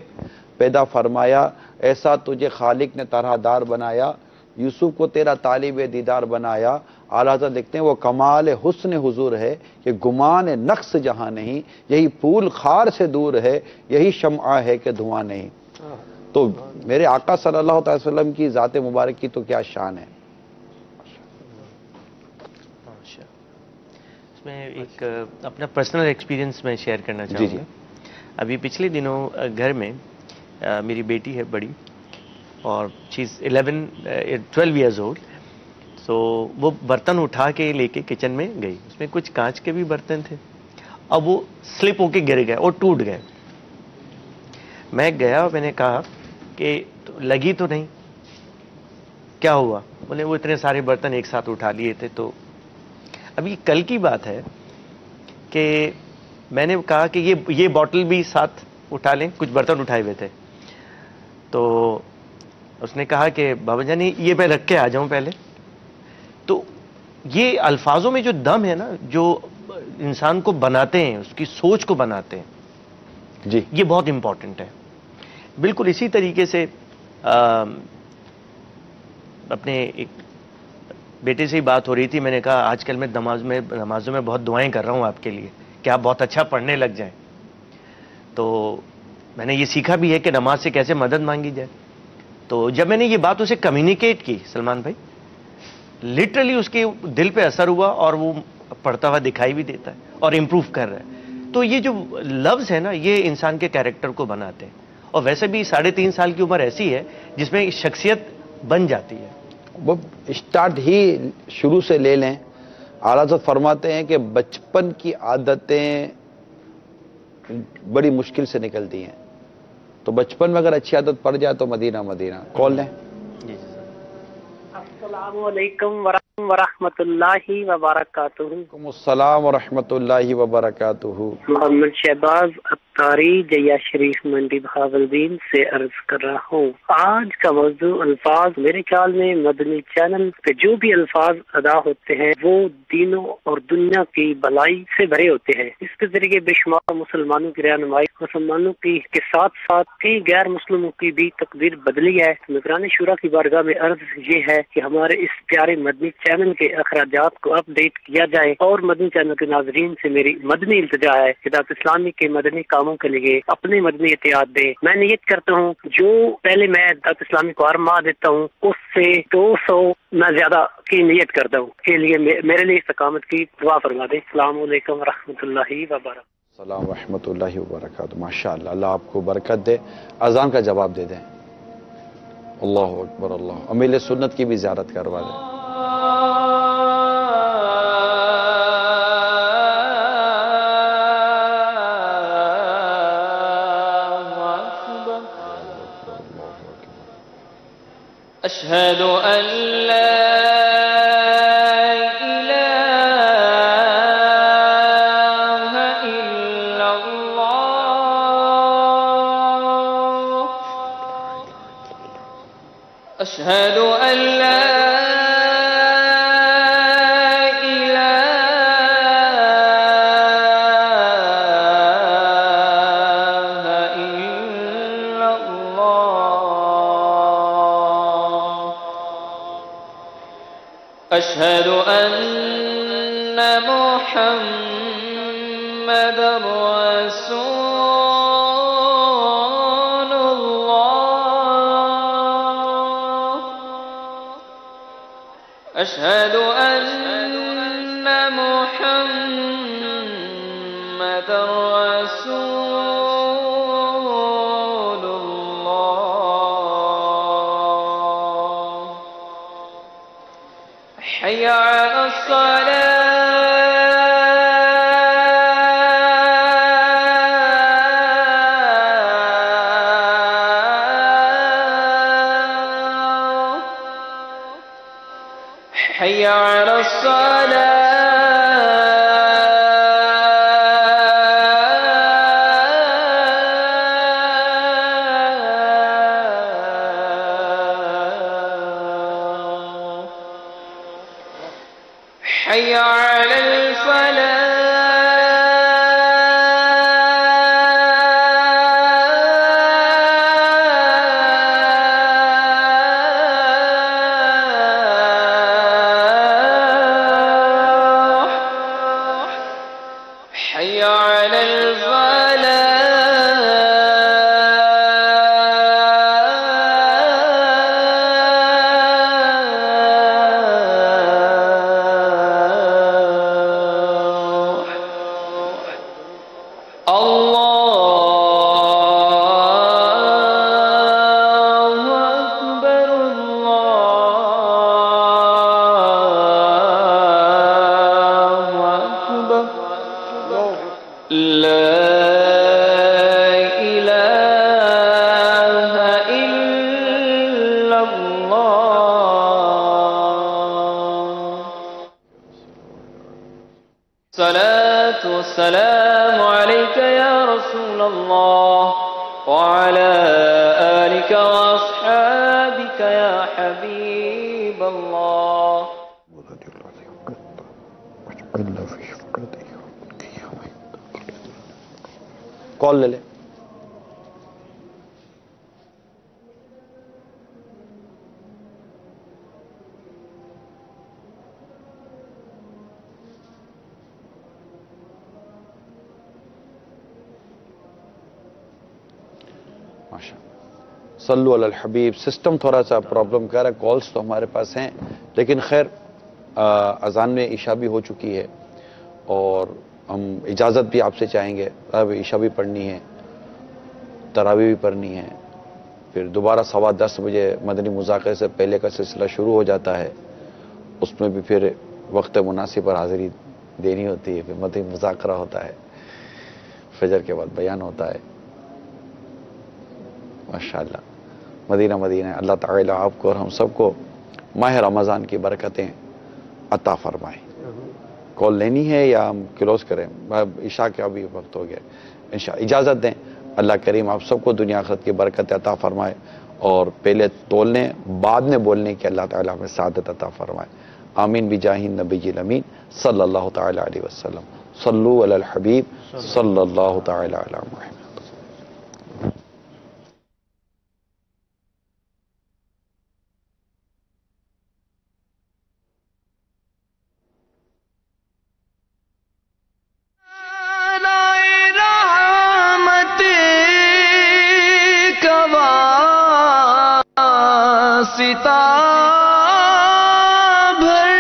Speaker 1: پیدا فرمایا. ایسا تجھے خالق نے طرح دار بنایا، یوسف کو تیرا طالب دیدار بنایا. اعلیٰ حضرت لکھتے ہیں وہ کمال حسن حضور ہے کہ گمان نقص جہاں نہیں، یہی پھول خار سے دور ہے، یہی شمع ہے کہ دھواں نہیں. تو میرے آقا صلی اللہ علیہ وسلم کی ذات مبارک کی تو کیا شان ہے.
Speaker 3: اس میں ایک اپنا پرسنل ایکسپیرینس میں شیئر کرنا چاہوں گا. ابھی پچھلے دنوں گھر میں میری بیٹی ہے بڑی، اور چیز 12 ایئرز اولڈ. تو وہ برتن اٹھا کے لے کے کچن میں گئی، اس میں کچھ کانچ کے بھی برتن تھے. اب وہ سلپ ہو کے گر گئے اور ٹوٹ گئے. میں گیا اور میں نے کہا کہ لگی تو نہیں، کیا ہوا؟ بولے وہ اتنے سارے برتن ایک ساتھ اٹھا لیے تھے. تو ابھی کل کی بات ہے کہ میں نے کہا کہ یہ بوٹل بھی ساتھ اٹھا لیں، کچھ برتن اٹھائے ہوئے تھے. تو اس نے کہا کہ بابا جان یہ میں رکھ کے آ جاؤں پہلے. تو یہ الفاظوں میں جو دم ہے نا، جو انسان کو بناتے ہیں، اس کی سوچ کو بناتے ہیں،
Speaker 1: جی
Speaker 3: یہ بہت امپورٹنٹ ہے. بالکل اسی طریقے سے اپنے ایک بیٹے سے ہی بات ہو رہی تھی. میں نے کہا آج کل میں نمازوں میں بہت دعائیں کر رہا ہوں آپ کے لیے کہ آپ بہت اچھا پڑھنے لگ جائیں. تو میں نے یہ سیکھا بھی ہے کہ نماز سے کیسے مدد مانگی جائے. تو جب میں نے یہ بات اسے کمیونیکیٹ کی سلمان بھائی، لٹرلی اس کے دل پہ اثر ہوا، اور وہ پڑھتا ہوا دکھائی بھی دیتا ہے اور امپروو کر رہا ہے. تو یہ جو لفظ ہے نا، یہ انسان کے کیریکٹر کو بناتے ہیں. اور ویسے بھی 3.5 سال کی عمر ایسی ہے جس میں شخصیت بن جاتی ہے.
Speaker 1: وہ اسٹارٹ ہی شروع سے لے لیں. اعلیٰ حضرت فرماتے ہیں کہ بچپن کی عادتیں بڑی مشکل سے نکلتی ہیں، تو بچپن میں اگر اچھی عادت پڑ جائے تو مدینہ مدینہ. کال لیں.
Speaker 13: السلام علیکم ورحمۃ اللہ وبرکاتہ.
Speaker 1: وعلیکم السلام ورحمۃ اللہ وبرکاتہ.
Speaker 13: محمد شہباز اتاری جیا شریف منڈی بہاولدین سے عرض کر رہا ہوں. آج کا موضوع الفاظ. میرے خیال میں مدنی چینل پہ جو بھی الفاظ ادا ہوتے ہیں وہ دینوں اور دنیا کی بھلائی سے بھرے ہوتے ہیں. اس کے ذریعے بے شمار مسلمانوں کی رہنمائی، مسلمانوں کی کے ساتھ ساتھ کئی غیر مسلموں کی بھی تقدیر بدلی ہے. نگران شورا کی بارگاہ میں عرض یہ ہے کہ ہمارے اس پیارے مدنی چینل کے اخراجات کو اپ ڈیٹ کیا جائے، اور مدنی چینل کے ناظرین سے میری مدنی التجا ہے کہ ہدایت اسلامی کے مدنی کاموں کے لیے اپنے مدنی احتیاط دیں. میں نیت کرتا ہوں جو پہلے میں ہدایت اسلامی کو ہر ماہ دیتا ہوں اس سے 200 میں زیادہ کی نیت کرتا ہوں کے لیے میرے لیے استقامت کی دعا فرما دیں. السلام علیکم ورحمۃ اللہ وبرکاتہ.
Speaker 1: السلام ورحمۃ اللہ وبرکاتہ. ماشاء اللہ، اللہ آپ کو برکت دے. اذان کا جواب دے دیں. اللہ اکبر. اللہ امیل سنت کی بھی زیارت کروا دیں.
Speaker 14: اشہد ان لا أشهد أن لا إله إلا الله. أشهد أن محمدا رسول أشهد أن محمدا رسول الله. حي على الصلاة. حي على الصلاة حي على حي على الفلاح الله أكبر الله أكبر لا إله إلا الله صلاة والسلام عليك يا رسول الله وعلى آلك وأصحابك يا حبيب الله
Speaker 1: کال لے لیں. ماشاء صلو علی الحبیب. سسٹم تھوڑا سا پرابلم کر رہا ہے، کالز تو ہمارے پاس ہیں لیکن خیر اذان میں عشاء بھی ہو چکی ہے اور ہم اجازت بھی آپ سے چاہیں گے. اب عشاء بھی پڑھنی ہے، تراویح بھی پڑھنی ہے، پھر دوبارہ 10:15 بجے مدنی مذاکرے سے پہلے کا سلسلہ شروع ہو جاتا ہے. اس میں بھی پھر وقت مناسب پر حاضری دینی ہوتی ہے. پھر مدنی مذاکرہ ہوتا ہے، فجر کے بعد بیان ہوتا ہے. ماشاءاللہ مدینہ مدینہ. اللہ تعالیٰ آپ کو اور ہم سب کو ماہ رمضان کی برکتیں عطا فرمائے. کال لینی ہے یا ہم کلوز کریں؟ عشاء کا بھی وقت ہو گیا. انشاءاللہ اجازت دیں. اللہ کریم آپ سب کو دنیا آخرت کی برکت عطا فرمائے اور پہلے تولنے بعد میں بولنے کی اللہ تعالیٰ ہمیں سعادت عطا فرمائے. آمین بجاہ النبی الامین صلی اللہ تعالیٰ علیہ وسلم. صلو علی الحبیب صلی اللہ تعالیٰ علی محمد.
Speaker 15: ستا بھر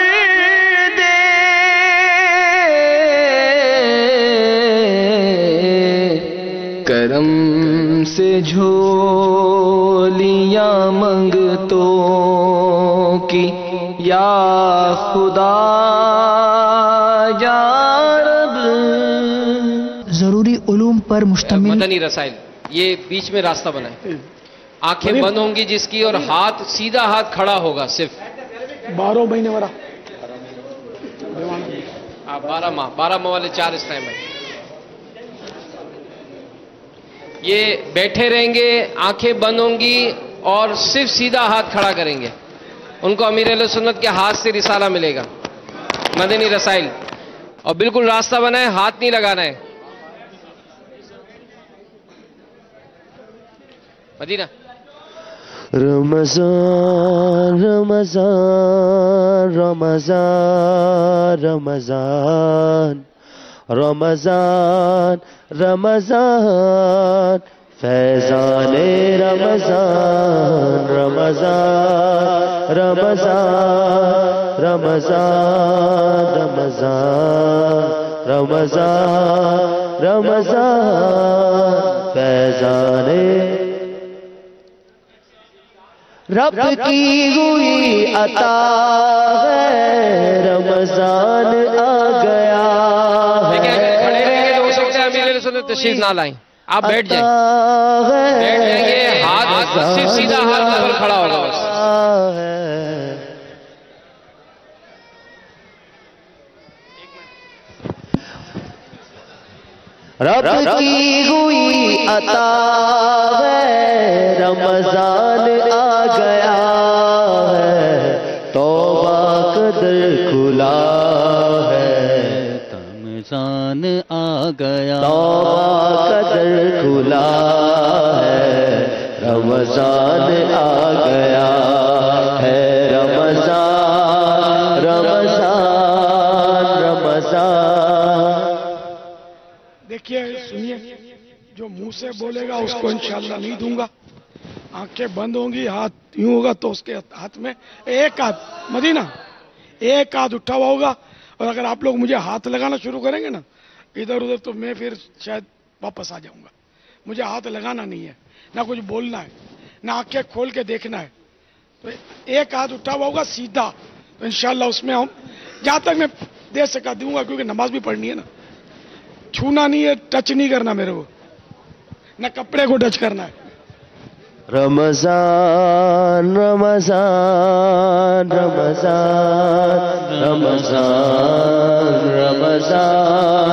Speaker 15: دے کرم سے جھولیاں منگتوں کی یا خدا یا رب.
Speaker 16: ضروری علوم پر مشتمل
Speaker 17: مدنی رسائل یہ بیچ میں راستہ بنائے. آنکھیں بند ہوں گی جس کی اور ہاتھ سیدھا ہاتھ کھڑا ہوگا صرف
Speaker 18: 12 مہینے والا
Speaker 17: 12 ماہ والے 4 اس ٹائم ہے. یہ بیٹھے رہیں گے، آنکھیں بند ہوں گی اور صرف سیدھا ہاتھ کھڑا کریں گے. ان کو امیر اہل سنت کے ہاتھ سے رسالہ ملے گا. مدنی رسائل اور بالکل راستہ بنائے، ہاتھ نہیں لگانا ہے. مدینہ
Speaker 15: رمضان رمضان رمضان رمضان رمضان رمضان فیضان رمضان رمضان رمضان رمضان رمضان رمضان رمضان فیضان رب کی ہوئی عطا ہے رمضان آ گیا.
Speaker 17: کھڑے رہیں گے تو ہو سکتا ہے امیر اہل سنت تشریف نہ لائیں. آپ بیٹھ جائیں، بیٹھ جائیں گے. ہاتھ صرف سیدھا ہاتھ پر کھڑا ہوگا بس.
Speaker 15: رب کی ہوئی عطا ہے رمضان آ گیا ہے توبہ قدر کھلا ہے
Speaker 19: رمضان آ گیا
Speaker 15: توبہ قدر کھلا ہے رمضان آ گیا ہے رمضان رمضان رمضان.
Speaker 18: دیکھیے سنیے، جو منہ سے بولے گا اس کو انشاءاللہ نہیں دوں گا. آنکھیں بند ہوں گی، ہاتھ یوں ہوگا تو اس کے ہاتھ میں ایک ہاتھ مدینہ ایک ہاتھ اٹھا ہوا ہوگا. اور اگر آپ لوگ مجھے ہاتھ لگانا شروع کریں گے نا ادھر ادھر تو میں پھر شاید واپس آ جاؤں گا. مجھے ہاتھ لگانا نہیں ہے، نہ کچھ بولنا ہے، نہ آنکھیں کھول کے دیکھنا ہے. تو ایک ہاتھ اٹھا ہوا ہوگا سیدھا، تو انشاءاللہ اس میں ہم جہاں تک میں دے سکا دوں گا، کیونکہ نماز بھی پڑھنی ہے نا. چھونا نہیں ہے، ٹچ نہیں کرنا میرے کو، نہ کپڑے کو ٹچ کرنا ہے.
Speaker 15: رمضان رمضان رمضان رمضان رمضان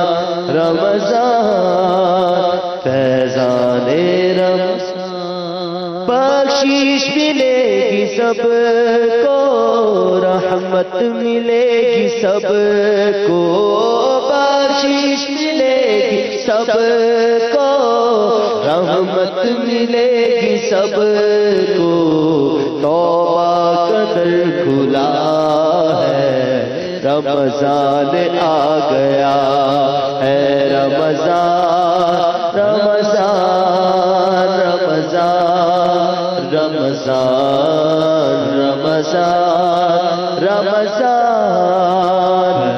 Speaker 15: رمضان فیضان رمضان. بخشش ملے گی سب کو، رحمت ملے گی سب کو، بخشش ملے گی سب کو، رحمت ملے گی سب کو. توبہ قدر کھلا ہے رمضان آ گیا ہے رمضان رمضان رمضان رمضان رمضان رمضان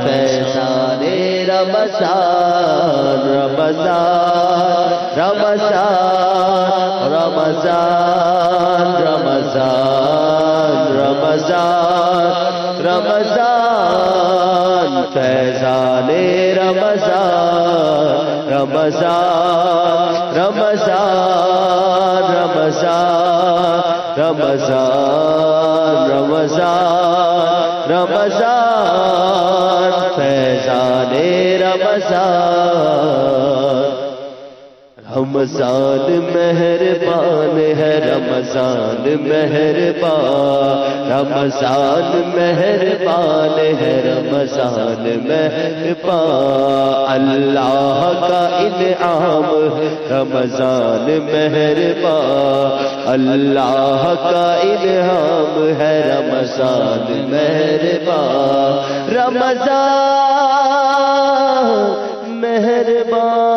Speaker 15: فیضان رمضان رمضان رمضان رمضان رمضان رمضان رمضان فیضان رمضان رمضان رمضان رمضان رمضان رمضان رمضان فیضان رمضان. رمضان مہربان ہے رمضان مہربان، رمضان مہربان ہے رمضان مہربان. اللہ کا انعام ہے رمضان مہربان، اللہ کا انعام ہے رمضان مہربان. رمضان مہربان،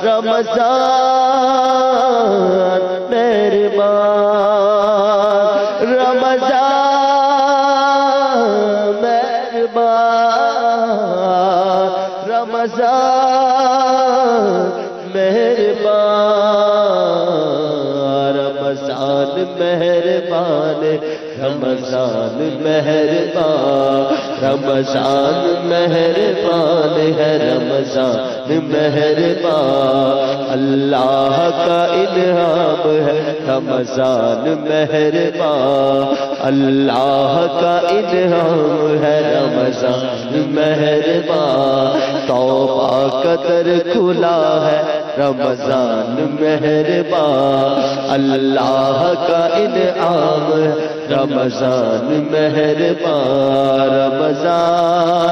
Speaker 15: رمضان مہربان، رمضان مہربان، رمضان مہربان. رمضان مہربان رمضان مہربان، رمضان مہربان ہے رمضان مہربان. اللہ کا انعام ہے رمضان مہربان، اللہ کا انعام ہے رمضان مہربان. توبہ کا در کھلا ہے رمضان مہربان، اللہ کا انعام ہے رمضان مہربان. رمضان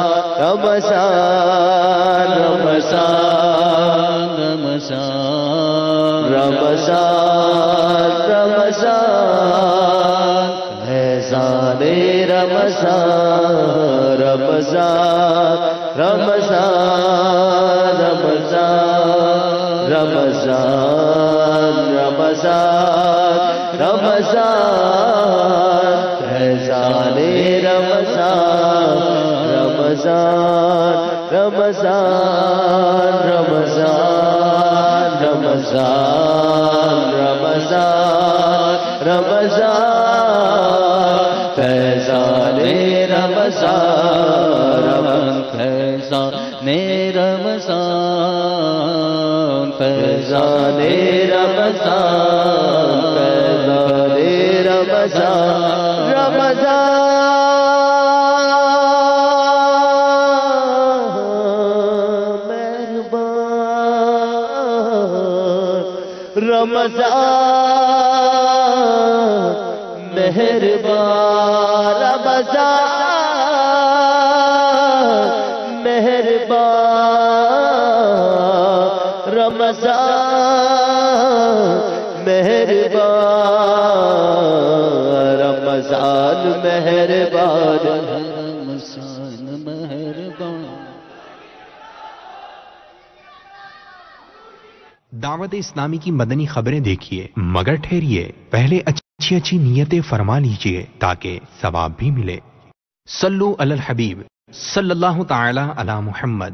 Speaker 15: رمضان رمضان رمضان رمضان فیضان رمضان رمضان رمضان رمضان رمضان رمضان رمضان فیضان رمضان رمضان رمضان رمضان رمضان رمضان رمضان فیضان رمضان فیضان رمضان فیضان رمضان فیضان رمضان رمضان رمضان مہربان رمضان مہربان رمضان مہربان رمضان مہربان رمضان مہربان.
Speaker 20: دعوت اسلامی کی مدنی خبریں دیکھیے مگر ٹھہریے، پہلے اچھی اچھی نیتیں فرما لیجئے تاکہ ثواب بھی ملے. صلو علی الحبیب صلی اللہ تعالی علی محمد.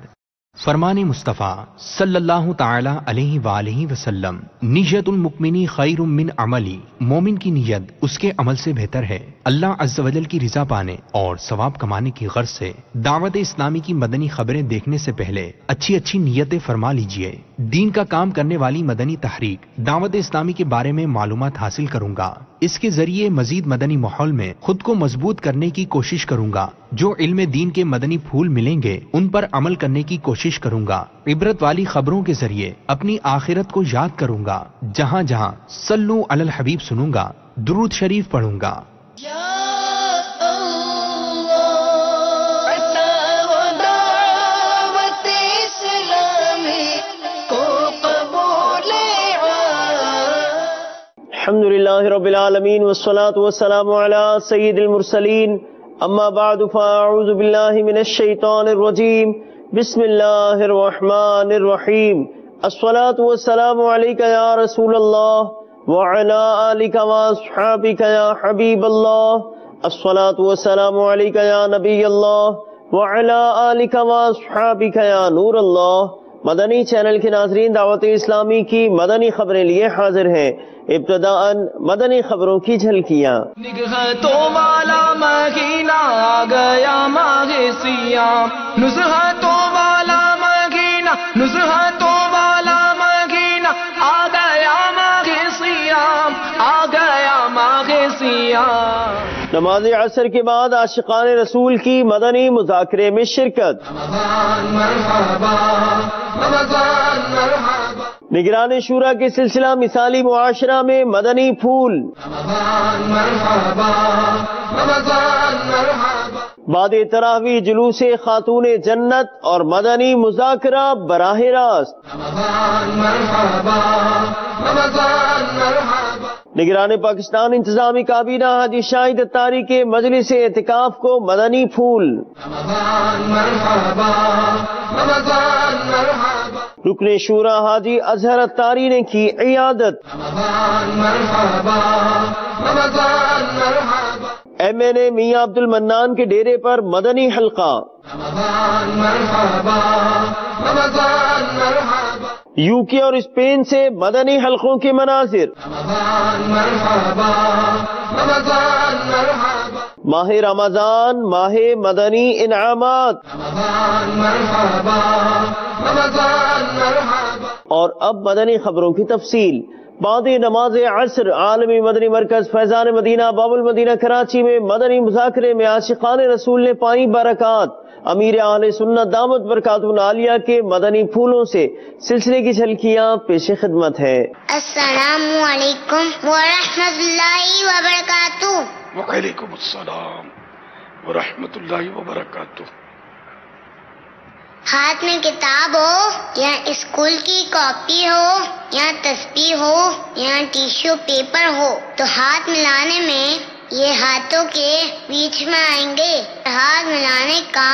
Speaker 20: فرمان مصطفیٰ صلی اللہ تعالی علیہ وآلہ وسلم، نیت المؤمن خیر من عملی، مومن کی نیت اس کے عمل سے بہتر ہے. اللہ عز و جل کی رضا پانے اور ثواب کمانے کی غرض سے دعوت اسلامی کی مدنی خبریں دیکھنے سے پہلے اچھی اچھی نیتیں فرما لیجئے. دین کا کام کرنے والی مدنی تحریک دعوت اسلامی کے بارے میں معلومات حاصل کروں گا. اس کے ذریعے مزید مدنی ماحول میں خود کو مضبوط کرنے کی کوشش کروں گا. جو علم دین کے مدنی پھول ملیں گے ان پر عمل کرنے کی کوشش کروں گا. عبرت والی خبروں کے ذریعے اپنی آخرت کو یاد کروں گا. جہاں جہاں صلو علی الحبیب سنوں گا درود شریف پڑھوں گا.
Speaker 21: الحمد للہ رب العالمین والصلاة والسلام علی سید المرسلین اما بعد فاعوذ باللہ من الشیطان الرجیم بسم اللہ الرحمن الرحیم الصلاة والسلام علیک یا رسول اللہ وعلی آلک واصحابک یا حبیب اللہ الصلاة والسلام علیک یا نبی اللہ وعلی آلک واصحابک یا نور اللہ. مدنی چینل کے ناظرین، دعوت اسلامی کی مدنی خبریں لیے حاضر ہیں. ابتداءً مدنی خبروں کی جھلکیاں.
Speaker 22: نگہتوں والا مہینہ آ گیا ماہ سیام، نزہتوں والا مہینہ، نزہتوں والا مہینہ آ گیا ماہ سیام، آ گیا ماہ سیام.
Speaker 21: نماز عصر کے بعد عاشقان رسول کی مدنی مذاکرے میں شرکت. نگران شورا کے سلسلہ مثالی معاشرہ میں مدنی پھول. بعد تراویح جلوس خاتون جنت اور مدنی مذاکرہ براہ راست. نگران پاکستان انتظامی کابینہ حاجی شاہد اتاری کے مجلس اعتکاف کو مدنی پھول. رکن شورا حاجی اظہر اتاری نے کی عیادت. ایم این اے میاں عبد المنان کے ڈیرے پر مدنی حلقہ. یو کے اور اسپین سے مدنی حلقوں کے مناظر. ماہ رمضان ماہ مدنی انعامات. اور اب مدنی خبروں کی تفصیل. بعد نماز عصر عالمی مدنی مرکز فیضان مدینہ باب المدینہ کراچی میں مدنی مذاکرے میں عاشقان رسول نے پائی برکات. امیر اہل سنت دامت برکاتہ العالیہ کے مدنی پھولوں سے سلسلے کی جھلکیاں پیش خدمت ہے.
Speaker 23: السلام علیکم ورحمۃ اللہ وبرکاتہ.
Speaker 18: وعلیکم السلام ورحمۃ اللہ وبرکاتہ.
Speaker 23: ہاتھ میں کتاب ہو یا اسکول کی کاپی ہو یا تسبیح ہو یا ٹیشو پیپر ہو تو ہاتھ ملانے میں یہ ہاتھوں کے بیچ میں آئیں گے. ہاتھ ملانے کا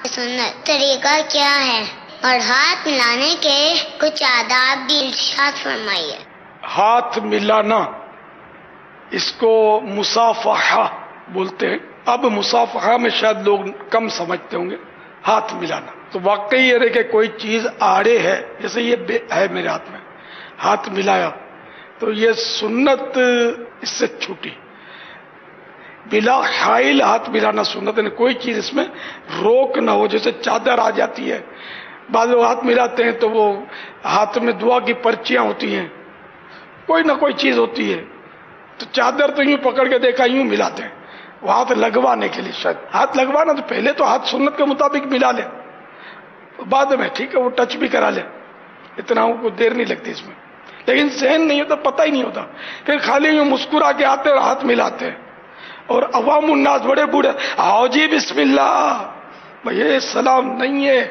Speaker 23: سنت طریقہ کیا ہے اور ہاتھ ملانے کے کچھ آداب بھی ارشاد فرمائیے.
Speaker 18: ہاتھ ملانا اس کو مصافحہ بولتے ہیں. اب مصافحہ میں شاید لوگ کم سمجھتے ہوں گے. ہاتھ ملانا تو واقعی یہ کہ کوئی چیز آڑے ہے، جیسے یہ ہے میرے ہاتھ میں، ہاتھ ملایا تو یہ سنت اس سے چھوٹی. بلا حائل ہاتھ ملانا سنت ہے. کوئی چیز اس میں روک نہ ہو. جیسے چادر آ جاتی ہے، بعض لوگ ہاتھ ملاتے ہیں تو وہ ہاتھ میں دعا کی پرچیاں ہوتی ہیں، کوئی نہ کوئی چیز ہوتی ہے تو چادر تو یوں پکڑ کے دیکھا یوں ملاتے ہیں. وہ ہاتھ لگوانے کے لیے شاید ہاتھ لگوانا تو پہلے تو ہاتھ سنت کے مطابق ملا لے، بعد میں ٹھیک ہے وہ ٹچ بھی کرا لے، اتنا کو دیر نہیں لگتی اس میں. لیکن ذہن نہیں ہوتا، پتہ ہی نہیں ہوتا، پھر خالی یوں مسکرا کے آتے اور ہاتھ ملاتے ہیں. اور عوام الناس بڑے بوڑھے، آؤ جی بسم اللہ. بھائی یہ سلام نہیں ہے.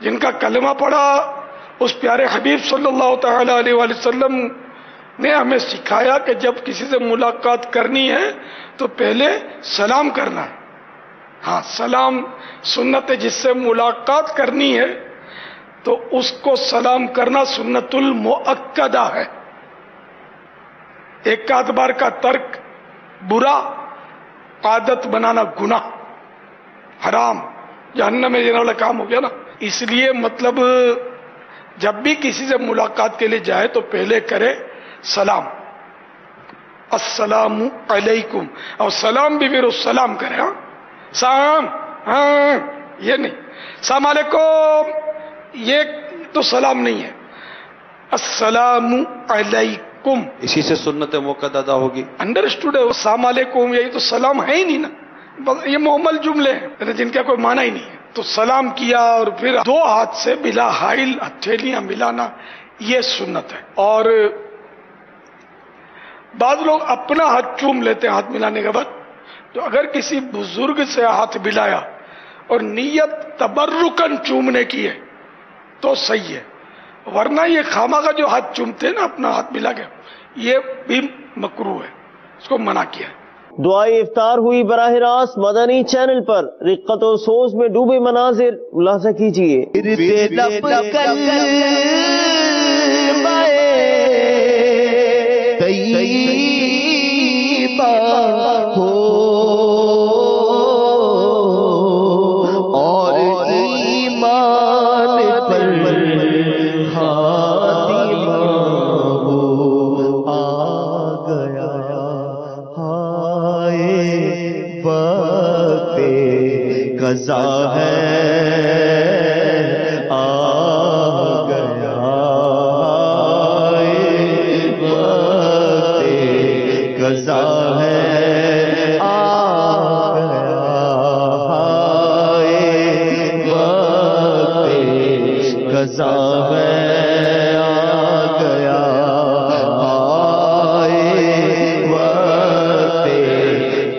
Speaker 18: جن کا کلمہ پڑھا اس پیارے حبیب صلی اللہ تعالی علیہ وآلہ وسلم نے ہمیں سکھایا کہ جب کسی سے ملاقات کرنی ہے تو پہلے سلام کرنا ہے. ہاں سلام سنت ہے، جس سے ملاقات کرنی ہے تو اس کو سلام کرنا سنت المؤکدہ ہے. ایک آدھ بار کا ترک برا، عادت بنانا گناہ، حرام، جہنم میں جانے والا کام ہو گیا نا. اس لیے مطلب جب بھی کسی سے ملاقات کے لیے جائے تو پہلے کرے سلام، السلام علیکم، اور سلام بھی پھر السلام کرے. ہاں سلام، ہاں یہ نہیں السلام علیکم، یہ تو سلام نہیں ہے. السلام علیکم،
Speaker 1: اسی سے سنت موقع ادا ہوگی.
Speaker 18: انڈرسٹوڈ ہے. السلام علیکم یہ تو سلام ہے ہی نہیں نا، یہ محمل جملے ہیں جن کا کوئی معنی ہی نہیں ہے. تو سلام کیا اور پھر دو ہاتھ سے بلا حائل ہتھیلیاں ملانا، یہ سنت ہے. اور بعض لوگ اپنا ہاتھ چوم لیتے ہیں ہاتھ ملانے کے بعد. تو اگر کسی بزرگ سے ہاتھ ملایا اور نیت تبرکن چومنے کی ہے تو صحیح ہے، ورنہ یہ خامہ کا جو ہاتھ چومتے ہیں نا اپنا ہاتھ ملا کے، یہ بھی مکروہ ہے، اس کو منع کیا ہے.
Speaker 21: دعائے افطار ہوئی براہ راست مدنی چینل پر. رقت و سوز میں ڈوبے مناظر ملاحظہ کیجیے.
Speaker 15: اور ایمان پر خاتمہ ہو آ گیا، وقت قضا ہے آ گیا، وقت قضا ہے آ گیا، وقت قضا ہے آ گیا،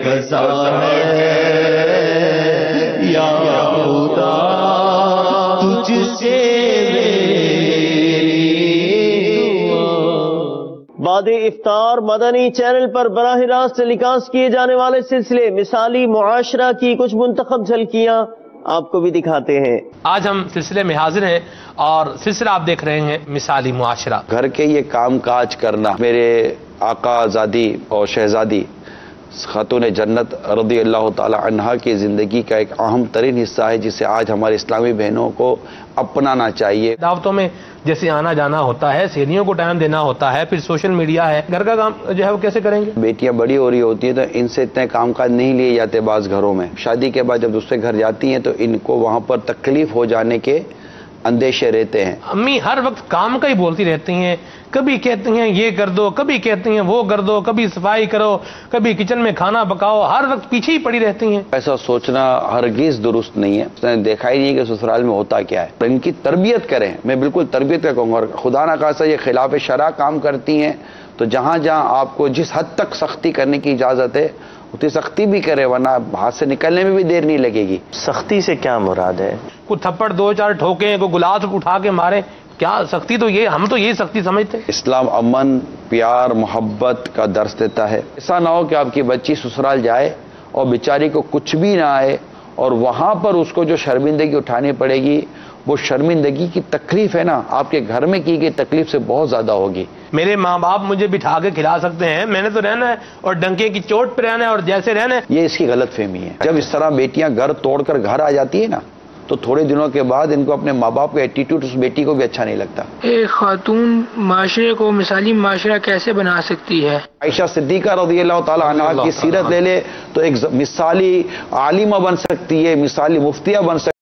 Speaker 15: قضا ہے یا خدا تجھ سے
Speaker 21: بعد افطار مدنی چینل پر براہ راست ٹیلی کاسٹ کیے جانے والے سلسلے مثالی معاشرہ کی کچھ منتخب جھلکیاں آپ کو بھی دکھاتے ہیں.
Speaker 2: آج ہم سلسلے میں حاضر ہیں اور سلسلہ آپ دیکھ رہے ہیں مثالی معاشرہ.
Speaker 1: گھر کے یہ کام کاج کرنا میرے آقا آزادی اور شہزادی خاتون جنت رضی اللہ تعالی عنہا کی زندگی کا ایک اہم ترین حصہ ہے، جسے آج ہمارے اسلامی بہنوں کو اپنانا چاہیے.
Speaker 2: دعوتوں میں جیسے آنا جانا ہوتا ہے، سہیلیوں کو ٹائم دینا ہوتا ہے، پھر سوشل میڈیا ہے، گھر کا کام جو ہے وہ کیسے کریں گے؟
Speaker 1: بیٹیاں بڑی ہو رہی ہوتی ہیں تو ان سے اتنے کام کاج نہیں لیے جاتے. بعض گھروں میں شادی کے بعد جب دوسرے گھر جاتی ہیں تو ان کو وہاں پر تکلیف ہو جانے کے اندیشے رہتے ہیں.
Speaker 2: امی ہر وقت کام کا ہی بولتی رہتی ہیں، کبھی کہتی ہیں یہ کر دو، کبھی کہتی ہیں وہ کر دو، کبھی صفائی کرو، کبھی کچن میں کھانا پکاؤ، ہر وقت پیچھے ہی پڑی رہتی ہیں.
Speaker 1: ایسا سوچنا ہرگز درست نہیں ہے. اس نے دیکھا ہی نہیں کہ سسرال میں ہوتا کیا ہے. ان کی تربیت کریں، میں بالکل تربیت کا کہوں گا. اور خدا نہ خاصا یہ خلاف شرع کام کرتی ہیں تو جہاں جہاں آپ کو جس حد تک سختی کرنے کی اجازت ہے اتنی سختی بھی کرے، ورنہ ہاتھ سے نکلنے میں بھی دیر نہیں لگے گی.
Speaker 3: سختی سے کیا مراد ہے؟
Speaker 2: کوئی تھپڑ دو چار ٹھوکیں، کوئی گلاس اٹھا کے مارے، کیا سختی؟ تو یہ ہم تو یہی سختی سمجھتے ہیں.
Speaker 1: اسلام امن، پیار، محبت کا درس دیتا ہے. ایسا نہ ہو کہ آپ کی بچی سسرال جائے اور بیچاری کو کچھ بھی نہ آئے اور وہاں پر اس کو جو شرمندگی اٹھانی پڑے گی، وہ شرمندگی کی تکلیف ہے نا آپ کے گھر میں کی گئی تکلیف سے بہت زیادہ ہوگی.
Speaker 2: میرے ماں باپ مجھے بٹھا کے کھلا سکتے ہیں، میں نے تو رہنا ہے اور ڈنکے کی چوٹ پہ رہنا ہے اور جیسے رہنا ہے.
Speaker 1: یہ اس کی غلط فہمی ہے. جب اس طرح بیٹیاں گھر توڑ کر گھر آ جاتی ہے نا تو تھوڑے دنوں کے بعد ان کو اپنے ماں باپ کا ایٹیٹیوڈ اس بیٹی کو بھی اچھا نہیں لگتا.
Speaker 24: ایک خاتون معاشرے کو مثالی معاشرہ کیسے بنا سکتی ہے؟
Speaker 1: عائشہ صدیقہ رضی اللہ تعالی عنہا کی سیرت لے لے تو ایک مثالی عالمہ بن سکتی ہے، مثالی مفتیہ بن سکتی ہے.